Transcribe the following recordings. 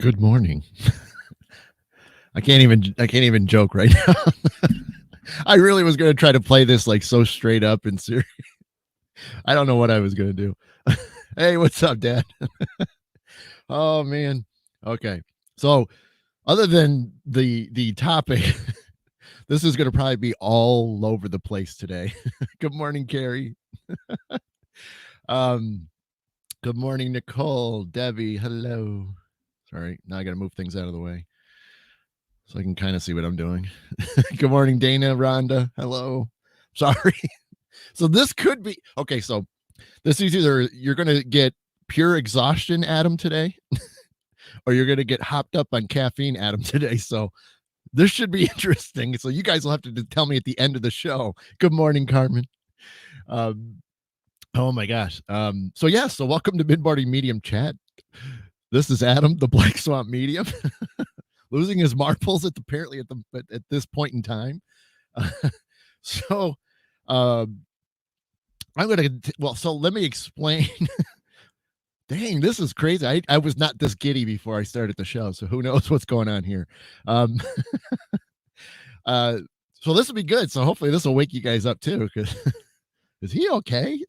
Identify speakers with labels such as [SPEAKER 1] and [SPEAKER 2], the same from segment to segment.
[SPEAKER 1] Good morning. I can't even joke right now. I really was gonna try to play this like so straight up and serious. I don't know what I was gonna do. Hey, what's up, Dad? Oh man. Okay. So other than the topic, this is gonna probably be all over the place today. Good morning, Carrie. Um, good morning, Nicole, Debbie. Hello. Sorry, now I gotta move things out of the way so I can kind of see what I'm doing. Good morning, Dana, Rhonda. Hello. Sorry. So this could be okay. So this is either you're going to get pure exhaustion, Adam, today, or you're going to get hopped up on caffeine, Adam, today. So this should be interesting. So you guys will have to tell me at the end of the show. Good morning, Carmen. Um, oh my gosh. So yeah. So welcome to Mid-Morning Medium Chat. This is Adam, the Black Swamp Medium, losing his marbles apparently at this point in time. So. Um, I'm gonna so let me explain. Dang, this is crazy. I was not this giddy before I started the show, so who knows what's going on here. Um, uh, so this will be good. So hopefully this will wake you guys up too. Because is he okay?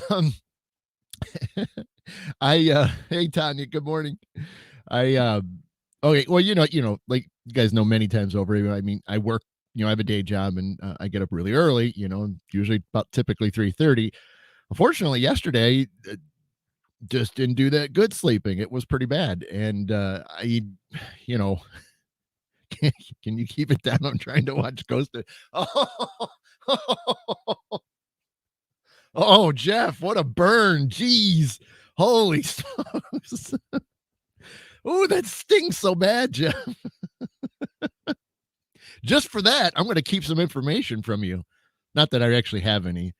[SPEAKER 1] um, hey Tanya, good morning. Okay, well like you guys know many times over. I mean, I work. I have a day job and I get up really early. Usually about typically 3:30. Unfortunately, yesterday just didn't do that good sleeping. It was pretty bad. And you know, can you keep it down? I'm trying to watch Ghost. Oh, oh, Jeff, what a burn. Jeez. Holy smokes. Oh, that stings so bad, Jeff. Just for that, I'm going to keep some information from you. Not that I actually have any.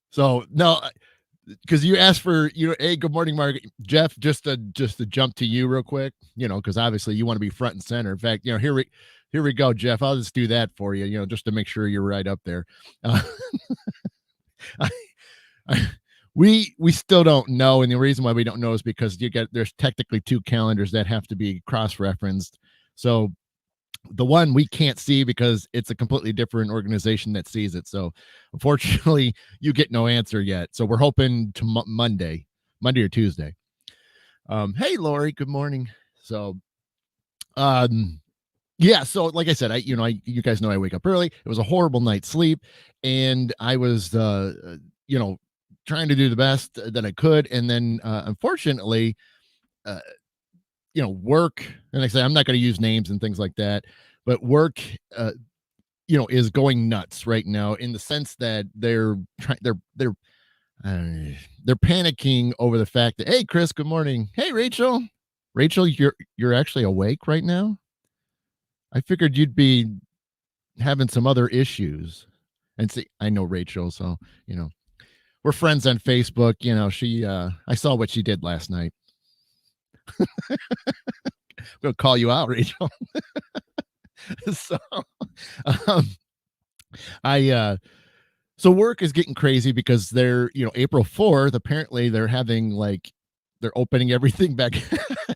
[SPEAKER 1] So, no, because you asked for hey, good morning, Margaret. Jeff, just to jump to you real quick, because obviously you want to be front and center. In fact, here we go, Jeff. I'll just do that for you, just to make sure you're right up there. I, we still don't know, and the reason why we don't know is because there's technically two calendars that have to be cross-referenced. So the one we can't see because it's a completely different organization that sees it. So unfortunately, you get no answer yet. So we're hoping to Monday or Tuesday. Hey, Lori, good morning. So, yeah. So like I said, you guys know I wake up early. It was a horrible night's sleep, and I was, trying to do the best that I could. And then, unfortunately, uh, work, and I say I'm not going to use names and things like that, but work, is going nuts right now in the sense that they're panicking over the fact that, hey, Chris, good morning. Hey, Rachel, you're actually awake right now. I figured you'd be having some other issues. And see, I know Rachel, so we're friends on Facebook. She I saw what she did last night. I'm gonna call you out, Rachel. So um so work is getting crazy because they're, April 4th, apparently they're opening everything back.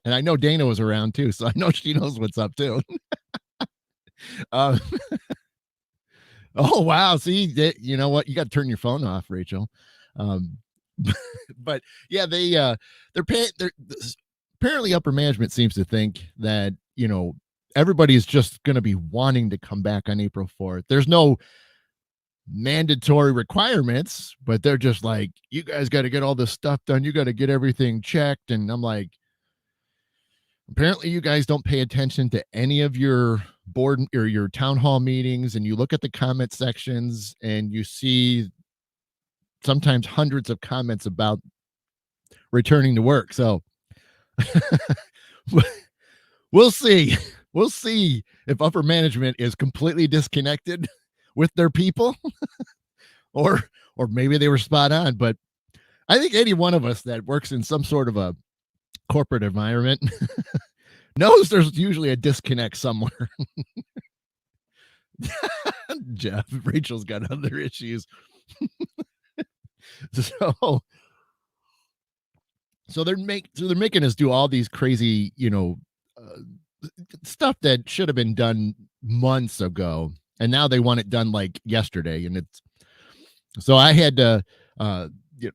[SPEAKER 1] And I know Dana was around too, so I know she knows what's up too. um oh wow, see, you know what? You got to turn your phone off, Rachel. Um but yeah, they're paying they're apparently upper management seems to think that, everybody is just going to be wanting to come back on April 4th. There's no mandatory requirements, but they're just like, you guys got to get all this stuff done. You got to get everything checked. And I'm like, apparently you guys don't pay attention to any of your board or your town hall meetings. And you look at the comment sections and you see sometimes hundreds of comments about returning to work. So we'll see. We'll see if upper management is completely disconnected with their people or maybe they were spot on. But I think any one of us that works in some sort of a corporate environment knows there's usually a disconnect somewhere. Jeff, Rachel's got other issues. So So they're making us do all these crazy, stuff that should have been done months ago, and now they want it done like yesterday. And it's so I had to. Uh,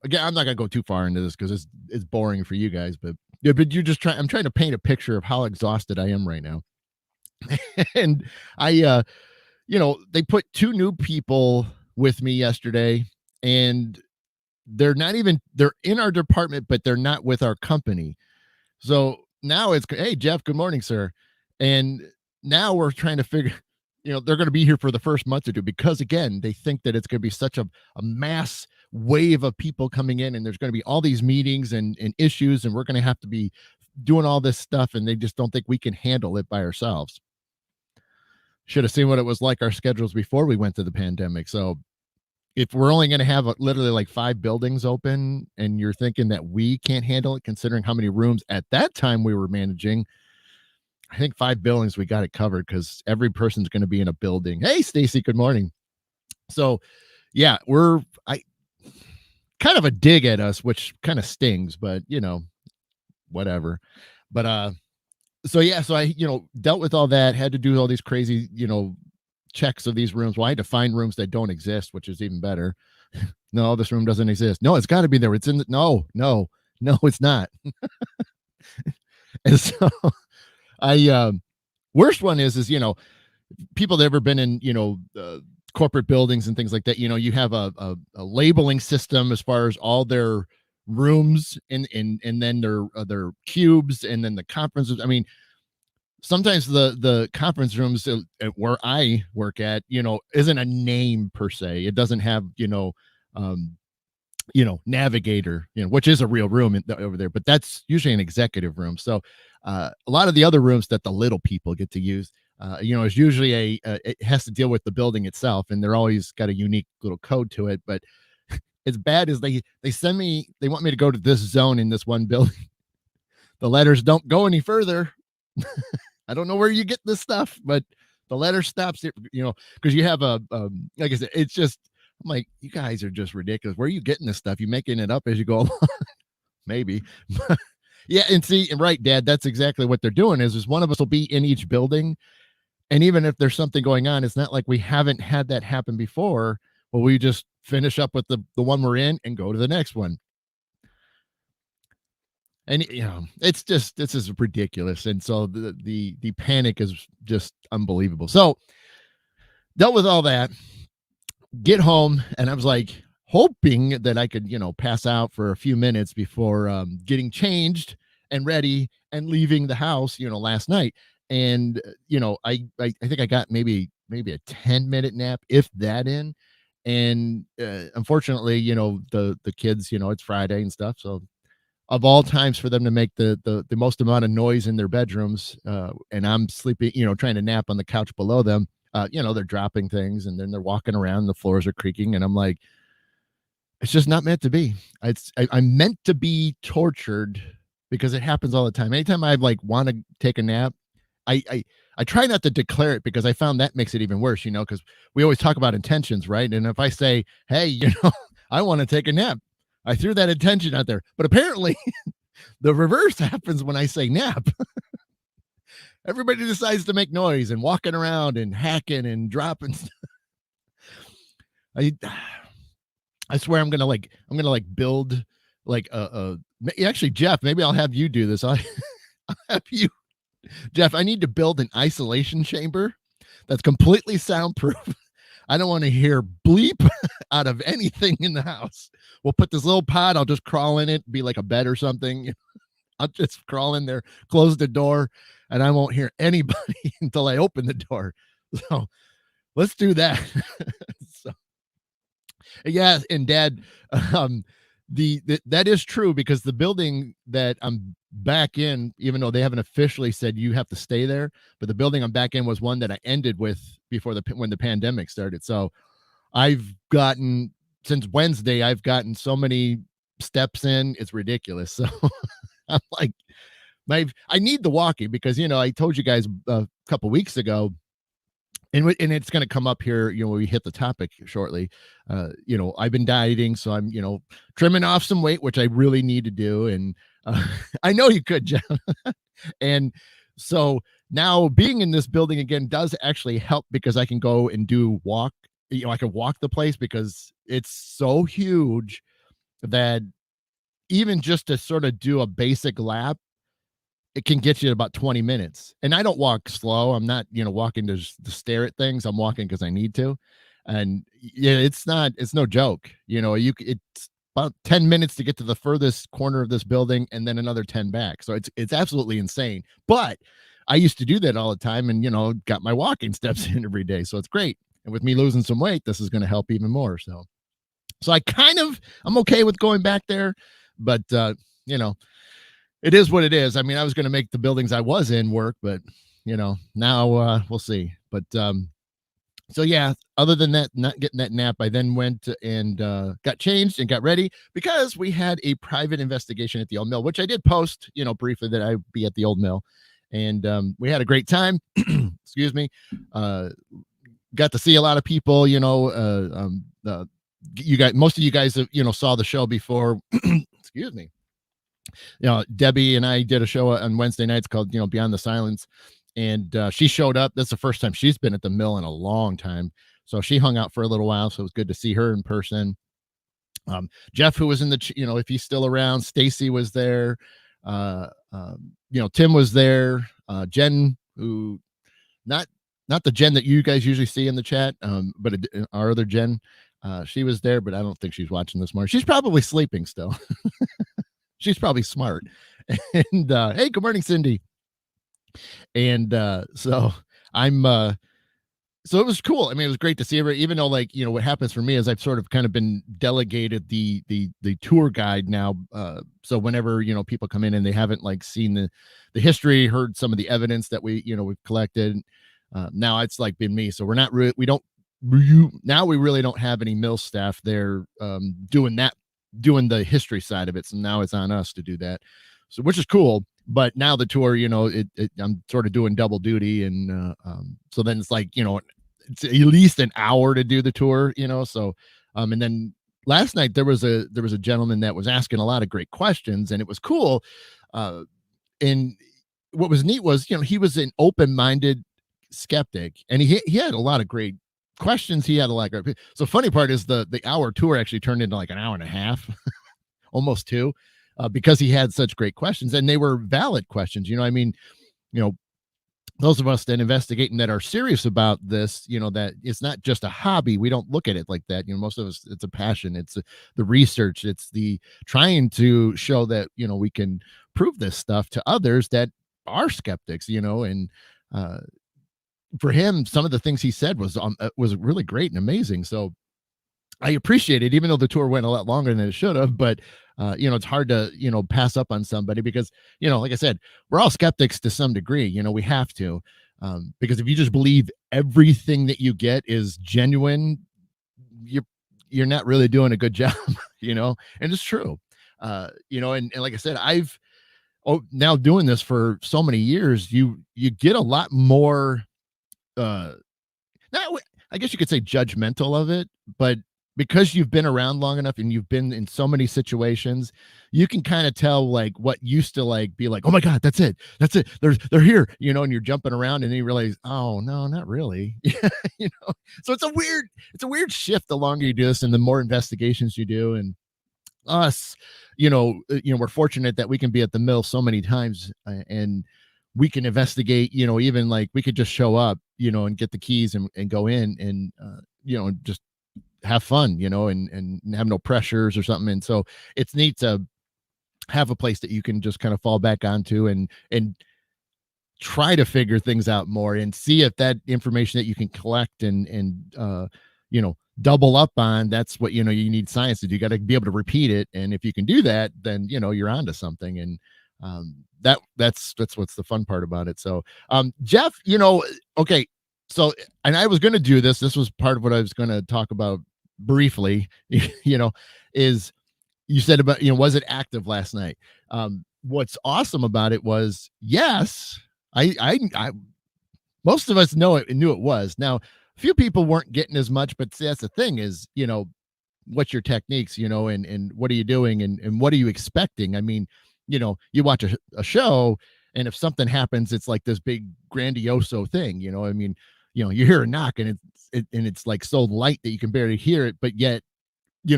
[SPEAKER 1] Again, I'm not gonna go too far into this because it's boring for you guys, but yeah, but you just try. I'm trying to paint a picture of how exhausted I am right now, and I they put two new people with me yesterday, and they're in our department, but they're not with our company. So now it's, hey, Jeff, good morning, sir. And now we're trying to figure, they're going to be here for the first month or two because, again, they think that it's going to be such a mass wave of people coming in, and there's going to be all these meetings and issues, and we're going to have to be doing all this stuff. And they just don't think we can handle it by ourselves. Should have seen what it was like our schedules before we went to the pandemic. So if we're only going to have literally like 5 buildings open and you're thinking that we can't handle it, considering how many rooms at that time we were managing, I think 5 buildings, we got it covered because every person's going to be in a building. Hey, Stacy, good morning. So yeah, I kind of a dig at us, which kind of stings, but whatever. But, so yeah, so I, dealt with all that, had to do all these crazy, checks of these rooms. Well, I had to find rooms that don't exist, which is even better. No, this room doesn't exist. No, it's got to be there. It's in the, no, it's not. And so worst one is people that ever been in, corporate buildings and things like that, you have a labeling system as far as all their rooms and then their cubes and then the conferences. I mean, sometimes the conference rooms where I work at, isn't a name per se. It doesn't have, um, navigator, which is a real room over there, but that's usually an executive room. So a lot of the other rooms that the little people get to use, is usually it has to deal with the building itself, and they're always got a unique little code to it. But as bad as they want me to go to this zone in this one building. The letters don't go any further. I don't know where you get this stuff, but the letter stops it, because you have like I said, it's just, I'm like, you guys are just ridiculous. Where are you getting this stuff? You making it up as you go along? Maybe. Yeah. And see, right, Dad, that's exactly what they're doing is one of us will be in each building. And even if there's something going on, it's not like we haven't had that happen before. Well, we just finish up with the one we're in and go to the next one. And it's just, this is ridiculous. And so the panic is just unbelievable. So dealt with all that, get home, and I was like hoping that I could pass out for a few minutes before getting changed and ready and leaving the house last night. And I think I got maybe a 10-minute nap, if that, in. And unfortunately, the kids, it's Friday and stuff, so of all times for them to make the most amount of noise in their bedrooms, and I'm sleeping, trying to nap on the couch below them, they're dropping things, and then they're walking around, the floors are creaking, and I'm like, it's just not meant to be. I'm meant to be tortured because it happens all the time. Anytime I want to take a nap, I try not to declare it, because I found that makes it even worse, because we always talk about intentions, right? And if I say, hey, I want to take a nap, I threw that intention out there. But apparently the reverse happens when I say nap. Everybody decides to make noise and walking around and hacking and dropping stuff. I swear I'm gonna build like actually, Jeff, maybe I'll have you do this. I'll have you, Jeff, I need to build an isolation chamber that's completely soundproof. I don't want to hear bleep out of anything in the house. We'll put this little pod, I'll just crawl in it, be like a bed or something. I'll just crawl in there, close the door, and I won't hear anybody until I open the door. So let's do that. So, yeah, and Dad, that is true, because the building that I'm back in, even though they haven't officially said you have to stay there, but the building I'm back in was one that I ended with before when the pandemic started. So since Wednesday, I've gotten so many steps in, it's ridiculous. So I'm like, I need the walking, because I told you guys a couple weeks ago, and it's going to come up here, when we hit the topic shortly. I've been dieting, so I'm, trimming off some weight, which I really need to do. And I know you could, Jeff. And so now being in this building again does actually help, because I can go and I can walk the place, because it's so huge that even just to sort of do a basic lap, it can get you about 20 minutes. And I don't walk slow. I'm not, walking to stare at things. I'm walking because I need to. And yeah, it's no joke. It's about 10 minutes to get to the furthest corner of this building, and then another 10 back. So it's absolutely insane. But I used to do that all the time, and, got my walking steps in every day. So it's great. And with me losing some weight, this is going to help even more. So I'm okay with going back there, but it is what it is. I mean, I was going to make the buildings I was in work, but now we'll see. But so yeah, other than that, not getting that nap, I then went and got changed and got ready, because we had a private investigation at the old mill, which I did post, briefly, that I'd be at the old mill. And we had a great time. Excuse me. Got to see a lot of people, most of you guys have, saw the show before. Excuse me. Debbie and I did a show on Wednesday nights called, Beyond the Silence. And she showed up. That's the first time she's been at the mill in a long time. So she hung out for a little while. So it was good to see her in person. Jeff, who was in if he's still around, Stacy was there. Tim was there. Jen, who not the Jen that you guys usually see in the chat, but our other Jen, she was there, but I don't think she's watching this morning. She's probably sleeping still. She's probably smart. And hey, good morning, Cindy. And so it was cool. I mean, it was great to see her, even though, what happens for me is I've sort of kind of been delegated the tour guide now. So whenever, people come in and they haven't seen the history, heard some of the evidence that we've collected, now it's been me. So we're not really, now we really don't have any mill staff there doing the history side of it. So now it's on us to do that. So, which is cool. But now the tour, I'm sort of doing double duty. And so then it's it's at least an hour to do the tour, so, and then last night there was a gentleman that was asking a lot of great questions, and it was cool. And what was neat was, he was an open-minded skeptic, and he had a lot of great questions. He had a lot of great, so funny part is the hour tour actually turned into an hour and a half, almost two, because he had such great questions, and they were valid questions. Those of us that investigate and that are serious about this, that it's not just a hobby. We don't look at it like that. Most of us, it's a passion. It's the research. It's the trying to show that, we can prove this stuff to others that are skeptics, and for him, some of the things he said was really great and amazing. So I appreciate it, even though the tour went a lot longer than it should have. But it's hard to pass up on somebody, because like I said, we're all skeptics to some degree. We have to, because if you just believe everything that you get is genuine, you're not really doing a good job. And it's true. And like I said, now doing this for so many years, you get a lot more. Not, I guess you could say judgmental of it, but because you've been around long enough and you've been in so many situations, you can kind of tell what used to be oh my God, that's it. They're here, and you're jumping around, and then you realize, oh no, not really. So it's a weird shift the longer you do this and the more investigations you do. And us, we're fortunate that we can be at the mill so many times, and we can investigate, even we could just show up, and get the keys and go in and, just have fun, and have no pressures or something. And so it's neat to have a place that you can just kind of fall back onto and try to figure things out more, and see if that information that you can collect and double up on, that's what, you need science to do. You got to be able to repeat it. And if you can do that, then, you're onto something. And that's what's the fun part about it. So, Jeff, okay. So, and I was going to do this was part of what I was going to talk about briefly, is you said about, was it active last night? What's awesome about it was, yes, I most of us knew it was. Now, a few people weren't getting as much, but see, that's the thing is, what's your techniques, and what are you doing, and what are you expecting? I mean, you watch a show, and if something happens, it's like this big grandioso thing, I mean, you hear a knock, and it's like so light that you can barely hear it, but yet,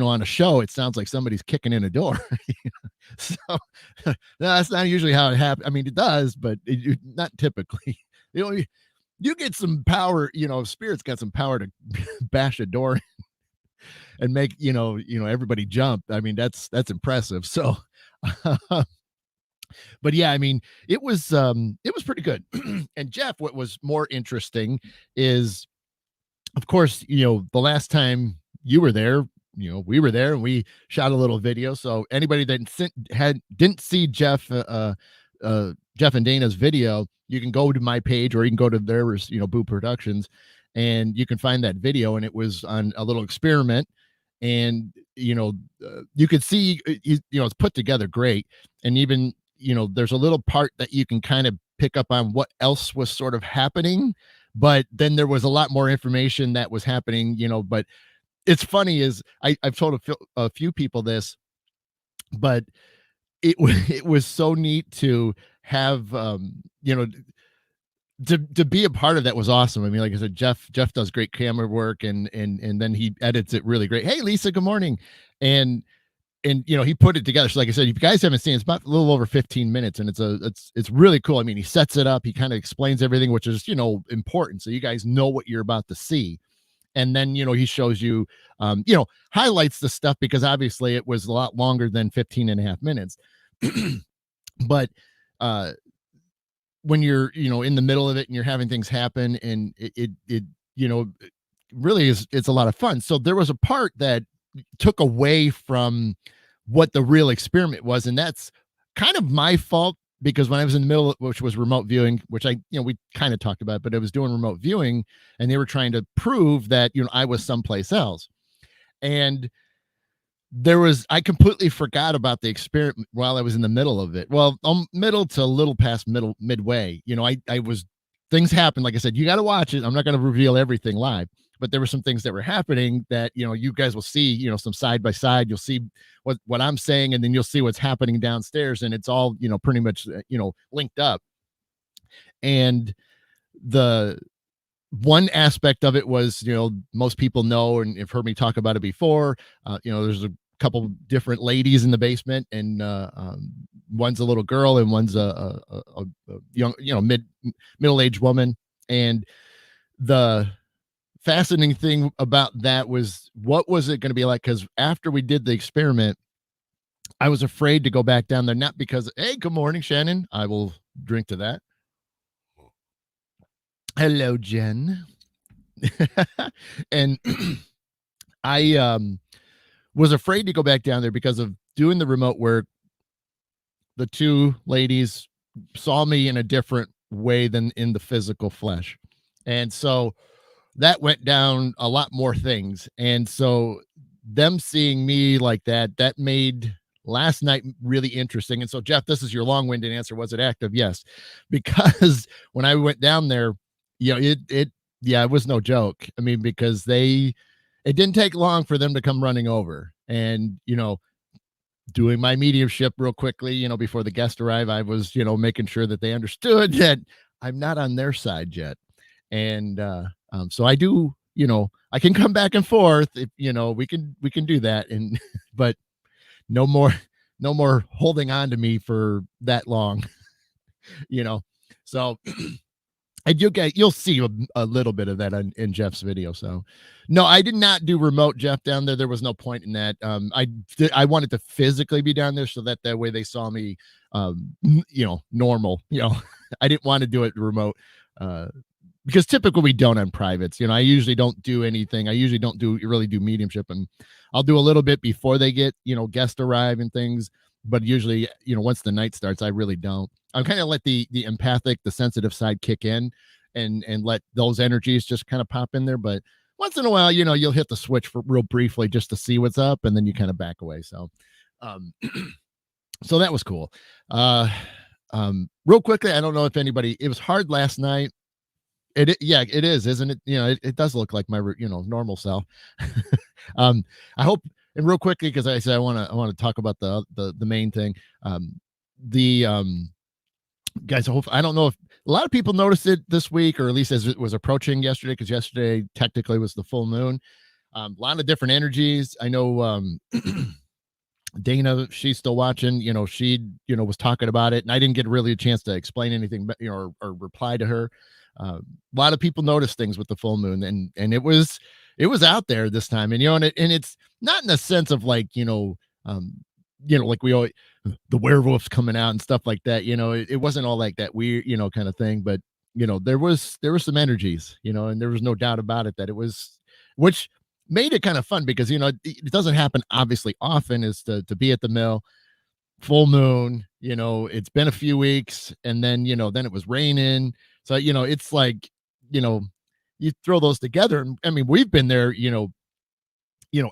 [SPEAKER 1] on a show, it sounds like somebody's kicking in a door. So no, that's not usually how it happens. I mean, it does, but not typically. You know, you get some power. Spirit's got some power to bash a door and make everybody jump. I mean, that's impressive. So, but yeah, I mean, it was pretty good. And Jeff, what was more interesting is, of course, the last time you were there, we were there and we shot a little video. So anybody that didn't see Jeff and Dana's video, you can go to my page or you can go to theirs, Boo Productions, and you can find that video. And it was on a little experiment, and you could see, it's put together great. And even there's a little part that you can kind of pick up on what else was sort of happening, but then there was a lot more information that was happening, but it's funny is I've told a few people this, but it was so neat to have, to be a part of that was awesome. I mean, like I said, Jeff does great camera work, and then he edits it really great. Hey, Lisa, good morning. And he put it together. So like I said, if you guys haven't seen it, it's about a little over 15 minutes, and it's really cool. I mean, he sets it up, he kind of explains everything, which is, important. So you guys know what you're about to see. And then, he shows you, highlights the stuff, because obviously it was a lot longer than 15 and a half minutes. But when you're, in the middle of it and you're having things happen, and it really it's a lot of fun. So there was a part that took away from what the real experiment was. And that's kind of my fault, because when I was in the middle, which was remote viewing, which we kind of talked about, but I was doing remote viewing, and they were trying to prove that, I was someplace else. And I completely forgot about the experiment while I was in the middle of it. Well, middle to a little past midway, things happened. Like I said, you got to watch it. I'm not going to reveal everything live, but there were some things that were happening that, you guys will see, some side by side. You'll see what I'm saying, and then you'll see what's happening downstairs, and it's all, pretty much, linked up. And the one aspect of it was, most people know and have heard me talk about it before. There's a couple different ladies in the basement, and one's a little girl, and one's a young, middle-aged woman. And the fascinating thing about that was, what was it going to be like? Because after we did the experiment, I was afraid to go back down there, not because, hey, good morning, Shannon. I will drink to that. Hello, Jen. And I was afraid to go back down there because of doing the remote work. The two ladies saw me in a different way than in the physical flesh. And so that went down a lot more things. And so them seeing me like that made last night really interesting. And so, Jeff, this is your long-winded answer. Was it active? Yes. Because when I went down there, it was no joke. I mean, because it didn't take long for them to come running over, and, doing my mediumship real quickly, before the guests arrive, I was, making sure that they understood that I'm not on their side yet. And, so I do, I can come back and forth if, we can do that. And, but no more holding on to me for that long, so and you'll see a little bit of that in Jeff's video. So no, I did not do remote Jeff down there. There was no point in that. I wanted to physically be down there so that way they saw me, normal, I didn't want to do it remote, because typically we don't on privates. I usually don't do anything. I usually don't really do mediumship, and I'll do a little bit before they get, guests arrive and things. But usually, once the night starts, I really don't. I'm kind of let the empathic, the sensitive side kick in, and let those energies just kind of pop in there. But once in a while, you'll hit the switch for real briefly just to see what's up, and then you kind of back away. So, so that was cool. Real quickly, I don't know if anybody, it was hard last night. Yeah, it is, isn't it? It does look like my normal self. um, I hope, and real quickly, because I said I want to talk about the main thing. The Guys, I don't know if a lot of people noticed it this week, or at least as it was approaching yesterday, because yesterday technically was the full moon. A lot of different energies. I know Dana, she's still watching. She was talking about it, and I didn't get really a chance to explain anything, but or reply to her. A lot of people noticed things with the full moon, and it was out there this time, and it's not in the sense of like like we always the werewolves coming out and stuff like that. It wasn't all like that weird kind of thing, but there were some energies, and there was no doubt about it that it was, which made it kind of fun because it doesn't happen obviously often, is to be at the mill, full moon. It's been a few weeks, and then it was raining, so it's like, you know you throw those together, and I mean, we've been there,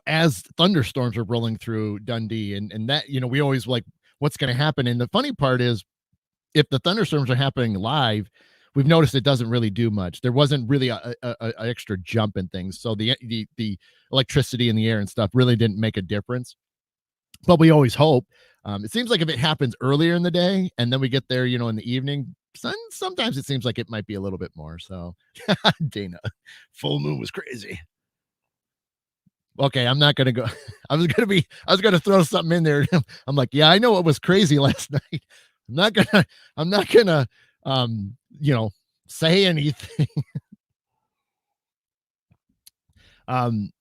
[SPEAKER 1] as thunderstorms are rolling through Dundee, and that, we always like, what's going to happen. And the funny part is, if the thunderstorms are happening live, we've noticed it doesn't really do much. There wasn't really a extra jump in things, so the electricity in the air and stuff really didn't make a difference. But we always hope. It seems like if it happens earlier in the day and then we get there, in the evening, sometimes it seems like it might be a little bit more. So, Dana, full moon was crazy. Okay, I'm not gonna go. I was gonna throw something in there. I'm like, yeah, I know it was crazy last night. I'm not gonna. I'm not gonna. Um, you know, say anything. Um,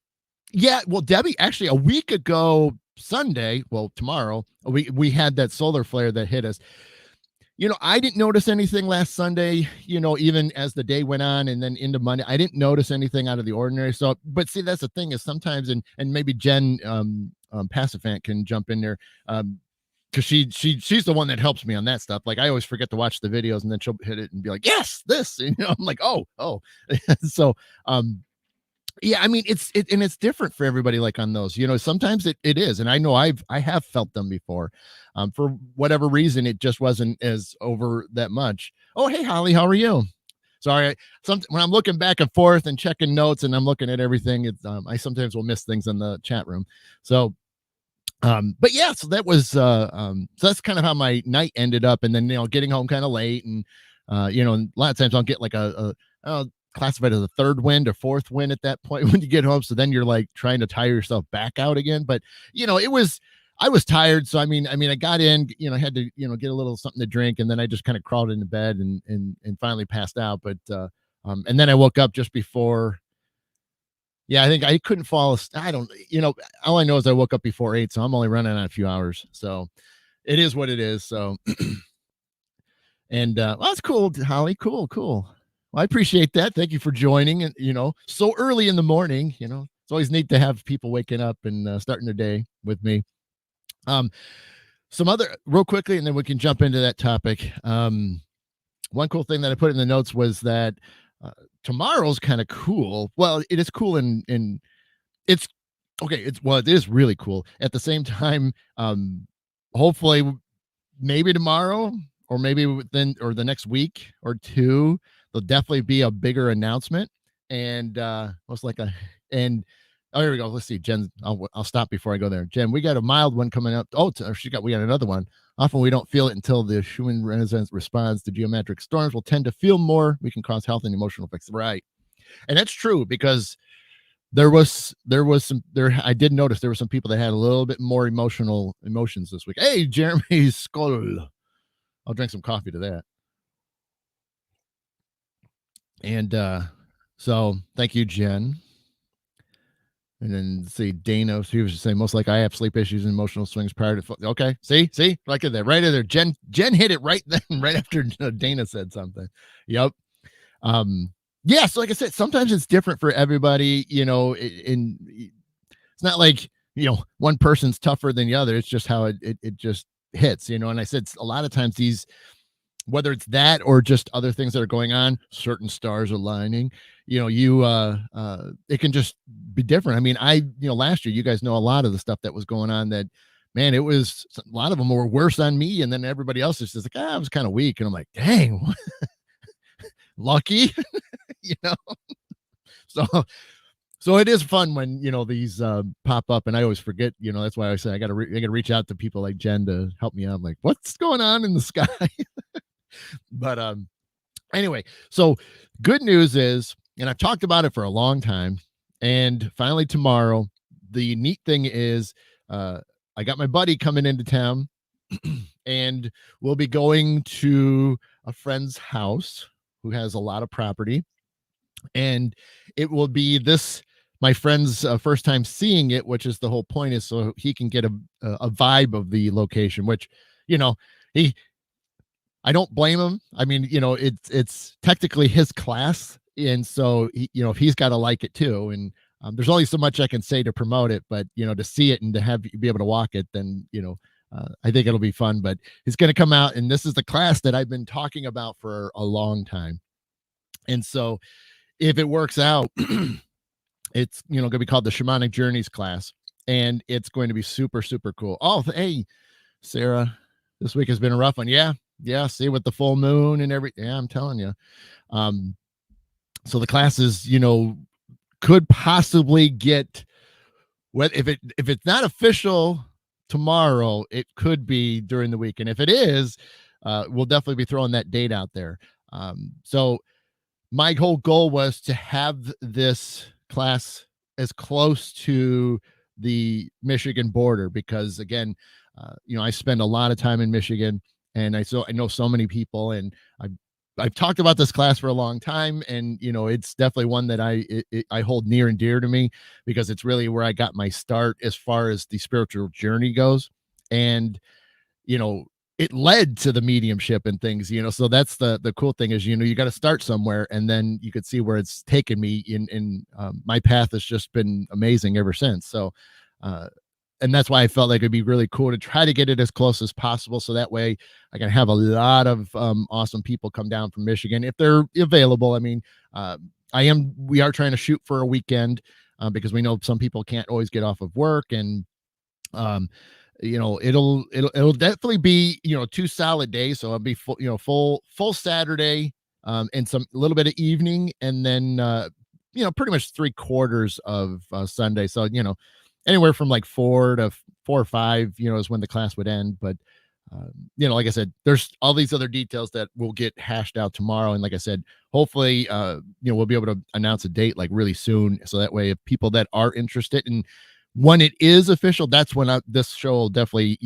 [SPEAKER 1] yeah. Well, Debbie, actually, a week ago Sunday, well, tomorrow, we had that solar flare that hit us. I didn't notice anything last Sunday, even as the day went on and then into Monday. I didn't notice anything out of the ordinary. So, but see, that's the thing, is sometimes, and maybe Jen, Passifant can jump in there. Because she's the one that helps me on that stuff. Like, I always forget to watch the videos, and then she'll hit it and be like, yes, this, and I'm like, oh. So, yeah, I mean, and it's different for everybody. Like on those, sometimes it is, and I know I have felt them before. For whatever reason, it just wasn't as over that much. Oh, hey, Holly, how are you? Sorry, when I'm looking back and forth and checking notes and I'm looking at everything, I sometimes will miss things in the chat room. So, but yeah, so that was so that's kind of how my night ended up, and then getting home kind of late, and and a lot of times I'll get like a classified as a third wind or fourth wind at that point when you get home. So then you're like trying to tire yourself back out again. But I was tired. So I got in, I had to, get a little something to drink, and then I just kind of crawled into bed and finally passed out. But and then I woke up just before. Yeah, I think I couldn't fall. I don't, all I know is I woke up before 8, so I'm only running on a few hours. So it is what it is. So, and well, that's cool, Holly. Cool. Well, I appreciate that. Thank you for joining. And so early in the morning, it's always neat to have people waking up and starting their day with me. Some other real quickly, and then we can jump into that topic. One cool thing that I put in the notes was that tomorrow's kind of cool. Well, it is cool, and it's okay. It is really cool. At the same time, hopefully, maybe tomorrow, or maybe within, or the next week or two, there'll definitely be a bigger announcement. And most like and oh, here we go. Let's see, Jen. I'll stop before I go there. Jen, we got a mild one coming up. Oh, we got another one. Often we don't feel it until the Schumann resonance responds to geometric storms. We'll tend to feel more. We can cause health and emotional effects. Right, and that's true, because there was some there. I did notice there were some people that had a little bit more emotions this week. Hey, Jeremy Skull. I'll drink some coffee to that. And so thank you, Jen. And then see, Dana, he was just saying, most like I have sleep issues and emotional swings prior to. Okay, see, like that right there. Jen hit it right then, right after Dana said something. Yep. Yeah. So like I said, sometimes it's different for everybody. It's not like one person's tougher than the other. It's just how it just hits. And I said a lot of times whether it's that or just other things that are going on, certain stars aligning, it can just be different. I mean, last year, you guys know a lot of the stuff that was going on that, man, it was a lot of them were worse on me. And then everybody else is just like, I was kind of weak. And I'm like, dang, lucky. you know. So so it is fun when these pop up, and I always forget. That's why I say I gotta reach out to people like Jen to help me out. I'm like, what's going on in the sky? But anyway, so good news is, and I've talked about it for a long time, and finally tomorrow, the neat thing is, uh, I got my buddy coming into town, and we'll be going to a friend's house who has a lot of property, and it will be this my friend's first time seeing it, which is the whole point, is so he can get a vibe of the location, which you know he I don't blame him. I mean, it's technically his class, and so if he's got to like it too. And there's only so much I can say to promote it, but to see it and to have be able to walk it, then I think it'll be fun. But he's going to come out, and this is the class that I've been talking about for a long time. And so, if it works out, it's going to be called the Shamanic Journeys class, and it's going to be super super cool. Oh, hey, Sarah, this week has been a rough one. Yeah, see, with the full moon and everything. Yeah, I'm telling you. So the classes, could possibly get what if it's not official tomorrow, it could be during the week. And if it is, we'll definitely be throwing that date out there. So my whole goal was to have this class as close to the Michigan border, because again, I spend a lot of time in Michigan, and I know so many people, and I've talked about this class for a long time, and it's definitely one that I hold near and dear to me, because it's really where I got my start as far as the spiritual journey goes. And you know it led to the mediumship and things, so that's the cool thing is, you got to start somewhere, and then you could see where it's taken me in my path has just been amazing ever since. So and that's why I felt like it'd be really cool to try to get it as close as possible, so that way I can have a lot of awesome people come down from Michigan if they're available. I mean, we are trying to shoot for a weekend, because we know some people can't always get off of work, and it'll definitely be 2 solid days, so it'll be full Saturday, and some a little bit of evening, and then pretty much 3/4 of Sunday. So anywhere from like 4 or 5 is when the class would end. But like I said, there's all these other details that will get hashed out tomorrow, and like I said, hopefully we'll be able to announce a date like really soon, so that way if people that are interested, and when it is official, that's when this show will definitely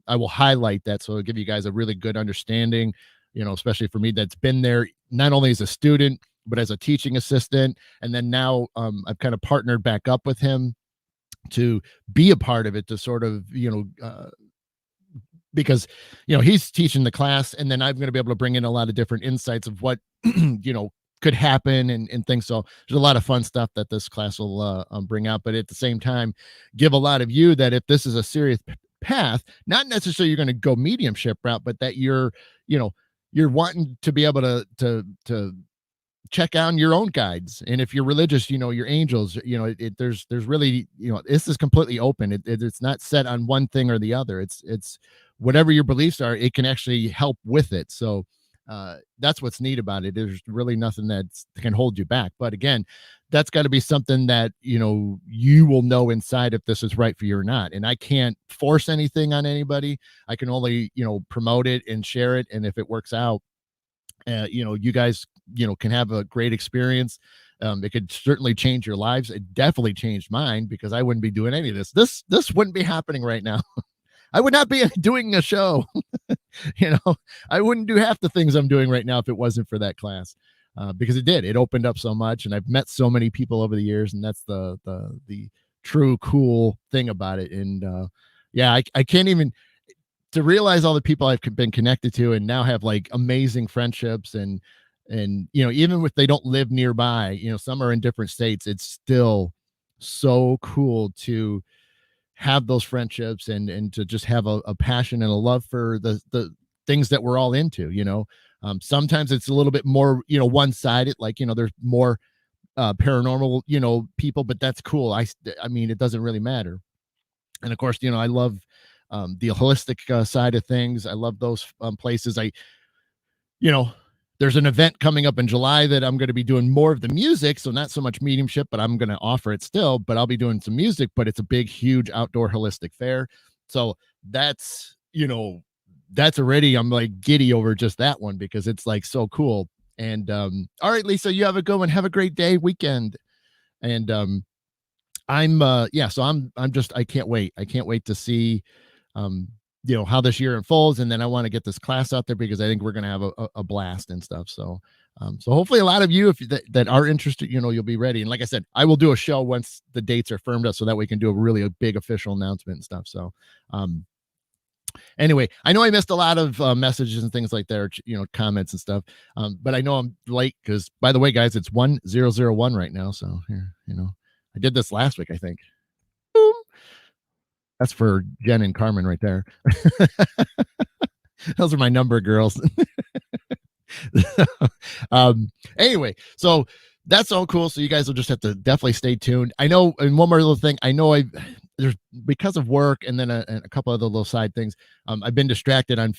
[SPEAKER 1] I will highlight that, so it'll give you guys a really good understanding, especially for me that's been there not only as a student but as a teaching assistant, and then now I've kind of partnered back up with him to be a part of it, to sort of because he's teaching the class, and then I'm going to be able to bring in a lot of different insights of what could happen, and things. So there's a lot of fun stuff that this class will bring out, but at the same time give a lot of you that if this is a serious path, not necessarily you're going to go mediumship route, but that you're wanting to be able to check out your own guides, and if you're religious, your angels, there's really, this is completely open. It's not set on one thing or the other. It's whatever your beliefs are, it can actually help with it. So that's what's neat about it. There's really nothing that can hold you back, but again, that's got to be something that you will know inside if this is right for you or not. And I can't force anything on anybody. I can only promote it and share it, and if it works out, you guys can have a great experience. It could certainly change your lives. It definitely changed mine, because I wouldn't be doing any of this wouldn't be happening right now. I would not be doing a show. I wouldn't do half the things I'm doing right now if it wasn't for that class, because it opened up so much, and I've met so many people over the years, and that's the true cool thing about it. And yeah, I can't even, to realize all the people I've been connected to and now have like amazing friendships, and even if they don't live nearby, some are in different states, it's still so cool to have those friendships, and to just have a passion and a love for the things that we're all into. Sometimes it's a little bit more one-sided, like there's more paranormal people, but that's cool. I mean, it doesn't really matter. And of course, I love the holistic side of things. I love those places. You know, there's an event coming up in July that I'm going to be doing more of the music. So not so much mediumship, but I'm going to offer it still, but I'll be doing some music, but it's a big, huge outdoor holistic fair. So that's, that's already, I'm like giddy over just that one because it's like so cool. And all right, Lisa, you have a good one. Have a great day, weekend. And so I'm just, I can't wait. I can't wait to see how this year unfolds, and then I want to get this class out there because I think we're going to have a blast and stuff. So so hopefully a lot of you, if that are interested, you'll be ready. And like I said, I will do a show once the dates are firmed up so that we can do a big official announcement and stuff. So anyway, I know I missed a lot of messages and things like that, or, comments and stuff. But I know I'm late because, by the way, guys, it's 1001 right now. So here, I did this last week, I think. Boom. That's for Jen and Carmen right there. Those are my number girls. Anyway, so that's all cool. So you guys will just have to definitely stay tuned. I know, and one more little thing, I know there's, because of work and then a couple other little side things, I've been distracted on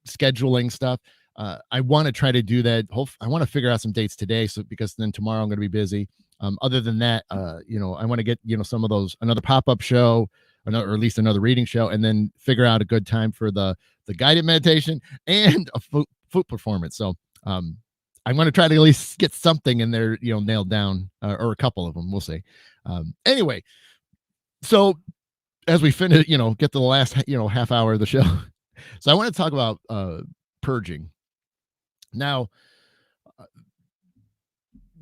[SPEAKER 1] scheduling stuff. I want to try to do that. I want to figure out some dates today, so because then tomorrow I'm going to be busy. Other than that, I want to get some of those, another pop-up show, or at least another reading show, and then figure out a good time for the guided meditation and a foot performance. So I'm going to try to at least get something in there, nailed down, or a couple of them. We'll see. Anyway, so as we finish, get to the last, half hour of the show. So I want to talk about purging. Now,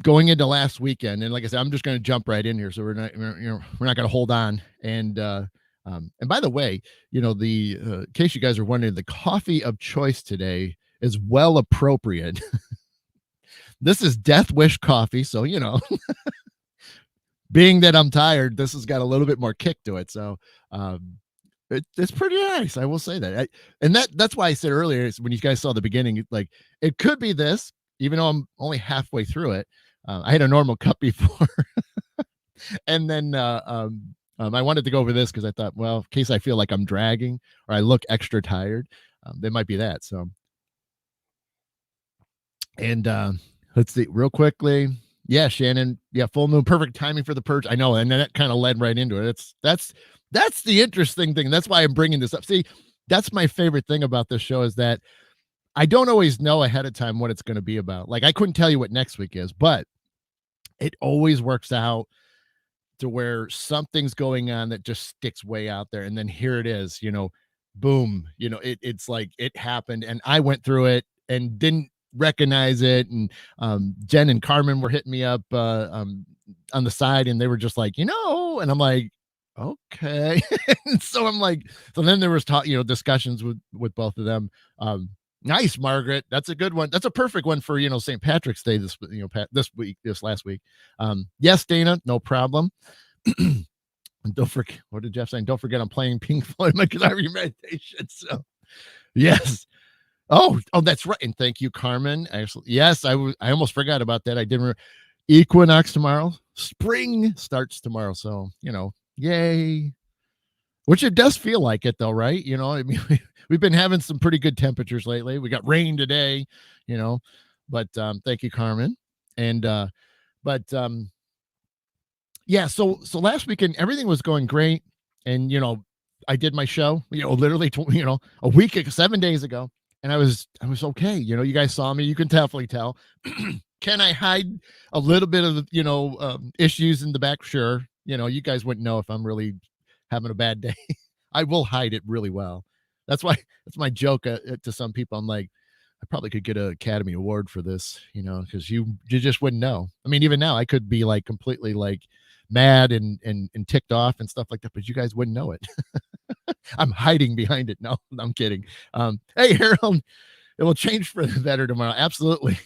[SPEAKER 1] going into last weekend, and like I said, I'm just going to jump right in here, so we're not going to hold on. And by the way, in case you guys are wondering, the coffee of choice today is well appropriate. This is Death Wish coffee, so being that I'm tired, this has got a little bit more kick to it. So it's pretty nice, I will say that. That's why I said earlier, when you guys saw the beginning, like it could be this, even though I'm only halfway through it. I had a normal cup before, and then I wanted to go over this because I thought, well, in case I feel like I'm dragging or I look extra tired, there might be that. So, and let's see real quickly. Yeah, Shannon. Yeah, full moon, perfect timing for the purge. I know, and then that kind of led right into it. That's the interesting thing. That's why I'm bringing this up. See, that's my favorite thing about this show is that I don't always know ahead of time what it's going to be about. Like I couldn't tell you what next week is, but it always works out to where something's going on that just sticks way out there. And then here it is, boom, it's like it happened and I went through it and didn't recognize it. And Jen and Carmen were hitting me up on the side and they were just like, and I'm like, okay. And so I'm like, so then there was discussions with both of them. Nice, Margaret. That's a good one. That's a perfect one for St. Patrick's Day this last week. Yes, Dana, no problem. And don't forget, what did Jeff say? Don't forget, I'm playing Pink Floyd my guitar meditation. So yes. Oh, that's right. And thank you, Carmen. Actually, yes, I almost forgot about that. I didn't remember. Equinox tomorrow. Spring starts tomorrow. So yay. Which it does feel like it though, right? I mean, we've been having some pretty good temperatures lately. We got rain today, but thank you, Carmen. And yeah, so last weekend everything was going great. And I did my show, literally a week 7 days ago. And I was okay. You guys saw me. You can definitely tell. Can I hide a little bit of issues in the back? Sure. You guys wouldn't know if I'm really having a bad day. I will hide it really well. That's my joke to some people. I'm like, I probably could get an Academy Award for this, because you just wouldn't know. I mean, even now I could be like completely like mad and ticked off and stuff like that, but you guys wouldn't know it. I'm hiding behind it. No, I'm kidding. Hey, Harold, it will change for the better tomorrow. Absolutely.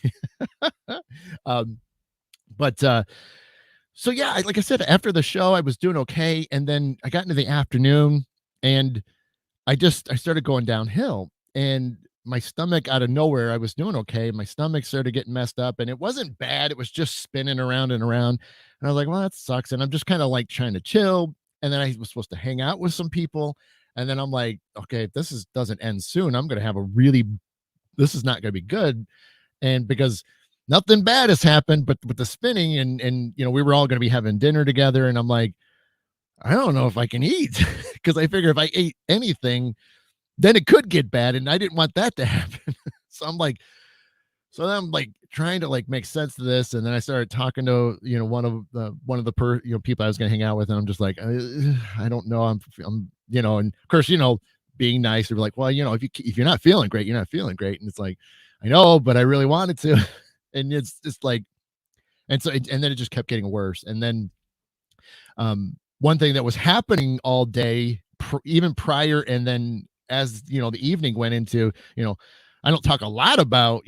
[SPEAKER 1] So yeah, like I said, after the show, I was doing okay. And then I got into the afternoon and I started going downhill and my stomach out of nowhere, I was doing okay. My stomach started getting messed up and it wasn't bad. It was just spinning around and around. And I was like, well, that sucks. And I'm just kind of like trying to chill. And then I was supposed to hang out with some people. And then I'm like, okay, if this doesn't end soon, I'm going to have this is not going to be good. And because nothing bad has happened, but with the spinning and we were all going to be having dinner together, and I'm like, I don't know if I can eat because I figure if I ate anything, then it could get bad, and I didn't want that to happen. So I'm like, so then I'm like trying to like make sense of this, and then I started talking to one of the people I was gonna hang out with, and I'm just like, I don't know, I'm and of course being nice, they're like, well, if you're not feeling great, you're not feeling great, and it's like, I know, but I really wanted to, and it's just like, and then it just kept getting worse, and then one thing that was happening all day, even prior, and then as the evening went into, I don't talk a lot about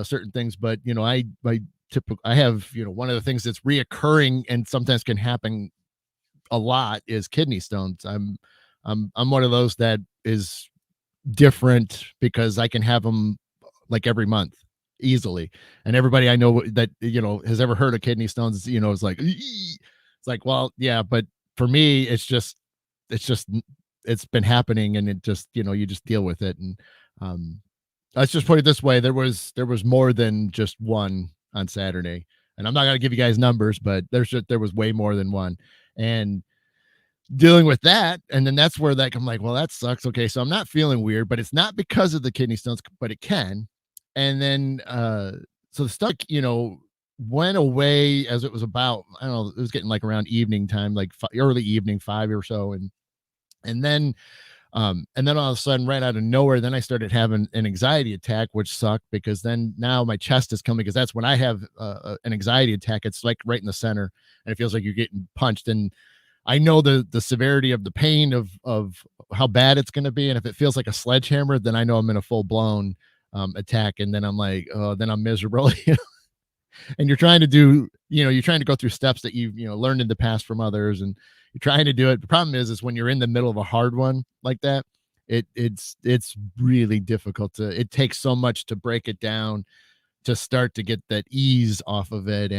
[SPEAKER 1] certain things, but I have one of the things that's reoccurring and sometimes can happen a lot is kidney stones. I'm one of those that is different because I can have them like every month easily, and everybody I know that has ever heard of kidney stones, is like, it's like, well, yeah, but for me, it's just it's been happening, and it just you just deal with it. And let's just put it this way: there was more than just one on Saturday, and I'm not gonna give you guys numbers, but there was way more than one, and dealing with that, and then that's where I'm like, well, that sucks. Okay, so I'm not feeling weird, but it's not because of the kidney stones, but it can. And then so the stuff went away as it was about, I don't know, it was getting like around evening time, like early evening, 5 or so, and then all of a sudden, right out of nowhere, then I started having an anxiety attack, which sucked because then now my chest is coming, because that's when I have an anxiety attack. It's like right in the center, and it feels like you're getting punched. And I know the severity of the pain of how bad it's going to be, and if it feels like a sledgehammer, then I know I'm in a full blown attack, and then I'm like, oh, then I'm miserable. And you're trying to you're trying to go through steps that you've learned in the past from others, and you're trying to do it. The problem is when you're in the middle of a hard one like that, it's really difficult it takes so much to break it down, to start to get that ease off of it.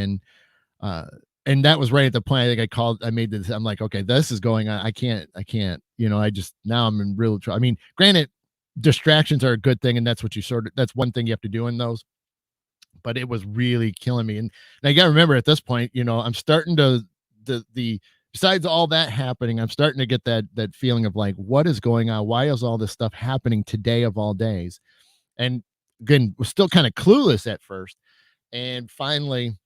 [SPEAKER 1] Uh and that was right at the point. I think I made this, I'm like, okay, this is going on. I can't, I just, now I'm in real trouble. I mean, granted, distractions are a good thing, and that's what that's one thing you have to do in those, but it was really killing me. And I got to remember at this point, I'm starting to, the besides all that happening, I'm starting to get that feeling of like, what is going on? Why is all this stuff happening today of all days? And again, was still kind of clueless at first. And finally,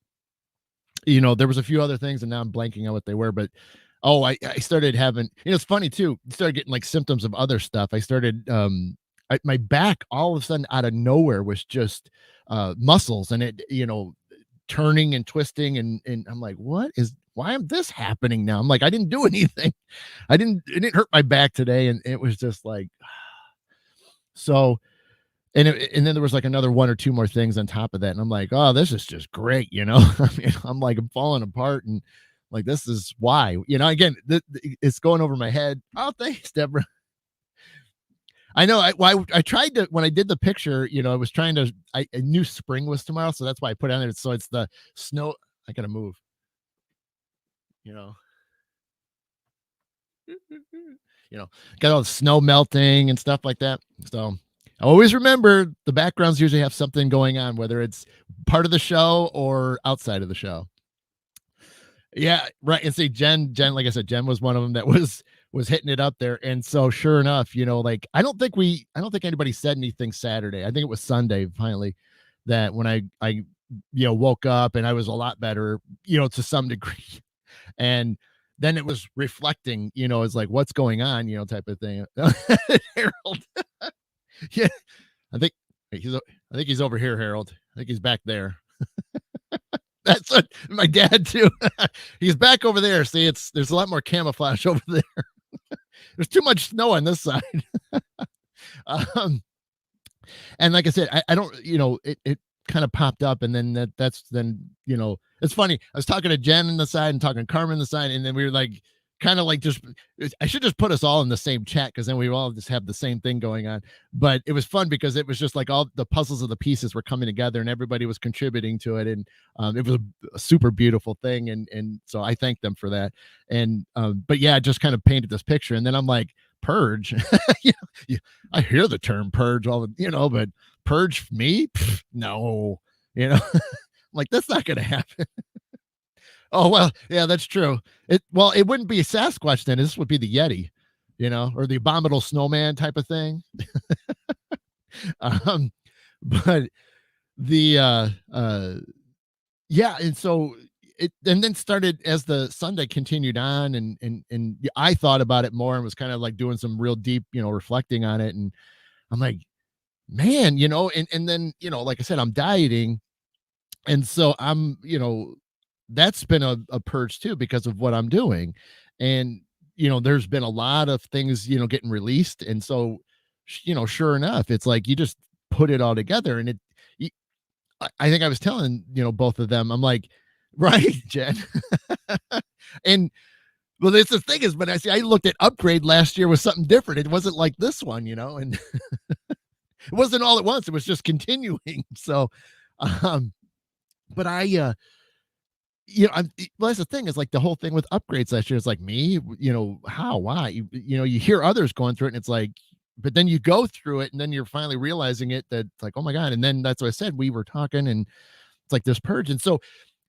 [SPEAKER 1] there was a few other things, and now I'm blanking on what they were, but I started having, it's funny too, started getting like symptoms of other stuff. I started, my back all of a sudden out of nowhere was just muscles, and it, turning and twisting, and I'm like, why am this happening now? I'm like, I didn't do anything. It didn't hurt my back today. And it was just like, so, and then there was like another one or two more things on top of that. And I'm like, oh, this is just great. I mean, I'm like, I'm falling apart, and like, this is why, again, it's going over my head. Oh, thanks, Deborah. I know. I tried to, when I did the picture, I was trying to, I knew spring was tomorrow, so that's why I put it on there. So it's the snow. I gotta move, you know, got all the snow melting and stuff like that. So I always remember the backgrounds usually have something going on, whether it's part of the show or outside of the show. Yeah, right. And see, Jen, like I said, Jen was one of them that was hitting it up there. And so sure enough, like, I don't think anybody said anything Saturday. I think it was Sunday finally, that when I woke up, and I was a lot better, to some degree. And then it was reflecting, it's like, what's going on, type of thing. Harold. Yeah. I think he's over here, Harold. I think he's back there. That's what my dad too. He's back over there. See, there's a lot more camouflage over there. There's too much snow on this side. um, and like I said, I don't, it kind of popped up, and then that's it's funny. I was talking to Jen on the side and talking to Carmen on the side, and then we were like, kind of like, I should just put us all in the same chat, because then we all just have the same thing going on. But it was fun because it was just like all the puzzles of the pieces were coming together, and everybody was contributing to it, and it was a super beautiful thing, and so I thank them for that. And but yeah, I just kind of painted this picture, and then I'm like, purge. I hear the term purge all the, but purge me? Pfft, no, you know, like that's not going to happen. Oh, well, yeah, that's true. It wouldn't be a Sasquatch then. This would be the Yeti, or the abominable snowman type of thing. Um, but the yeah, and so it and then started as the Sunday continued on, and I thought about it more and was kind of like doing some real deep, reflecting on it, and I'm like, man, and then like I said, I'm dieting, and so I'm, that's been a purge too because of what I'm doing, and there's been a lot of things getting released, and so sure enough, it's like you just put it all together, and I think I was telling, both of them, I'm like, right, Jen. And well, this the thing is, but I looked at Upgrade last year was something different. It wasn't like this one, and it wasn't all at once. It was just continuing. So, um, but well, that's the thing is like the whole thing with Upgrades last year is like me, how, why, you hear others going through it and it's like, but then you go through it and then you're finally realizing it that it's like, oh my God. And then that's what I said. We were talking and it's like this purge. And so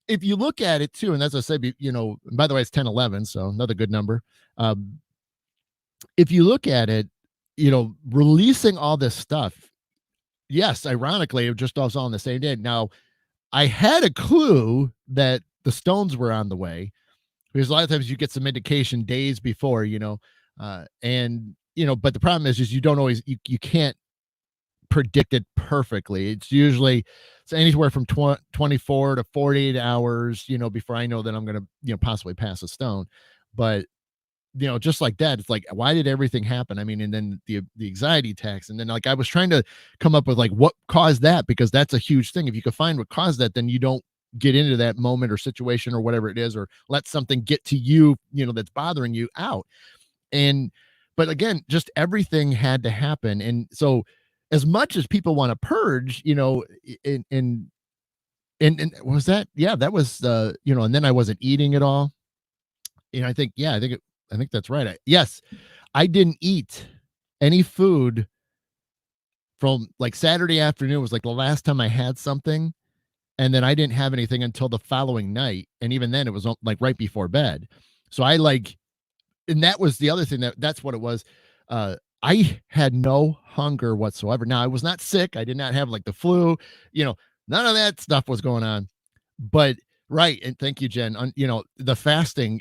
[SPEAKER 1] if you look at it too, and as I said, and by the way, it's 10-11, so another good number. If you look at it, releasing all this stuff, yes, ironically, it just all on the same day. Now, I had a clue that the stones were on the way because a lot of times you get some indication days before, and but the problem is you don't always you can't predict it perfectly. It's usually anywhere from 24 to 48 hours, before I know that I'm going to, possibly pass a stone. But, just like that, it's like, why did everything happen? I mean, and then the anxiety attacks. And then like, I was trying to come up with like, what caused that? Because that's a huge thing. If you could find what caused that, then you don't get into that moment or situation or whatever it is, or let something get to you, that's bothering you out. But again, just everything had to happen. And so, as much as people want to purge, and was that, yeah, that was, and then I wasn't eating at all. I think, yeah, I think that's right. Yes, I didn't eat any food from like Saturday afternoon was like the last time I had something. And then I didn't have anything until the following night. And even then it was like right before bed. So and that was the other thing that's what it was. I had no hunger whatsoever. Now I was not sick. I did not have like the flu, none of that stuff was going on, but right. And thank you, Jen. The fasting,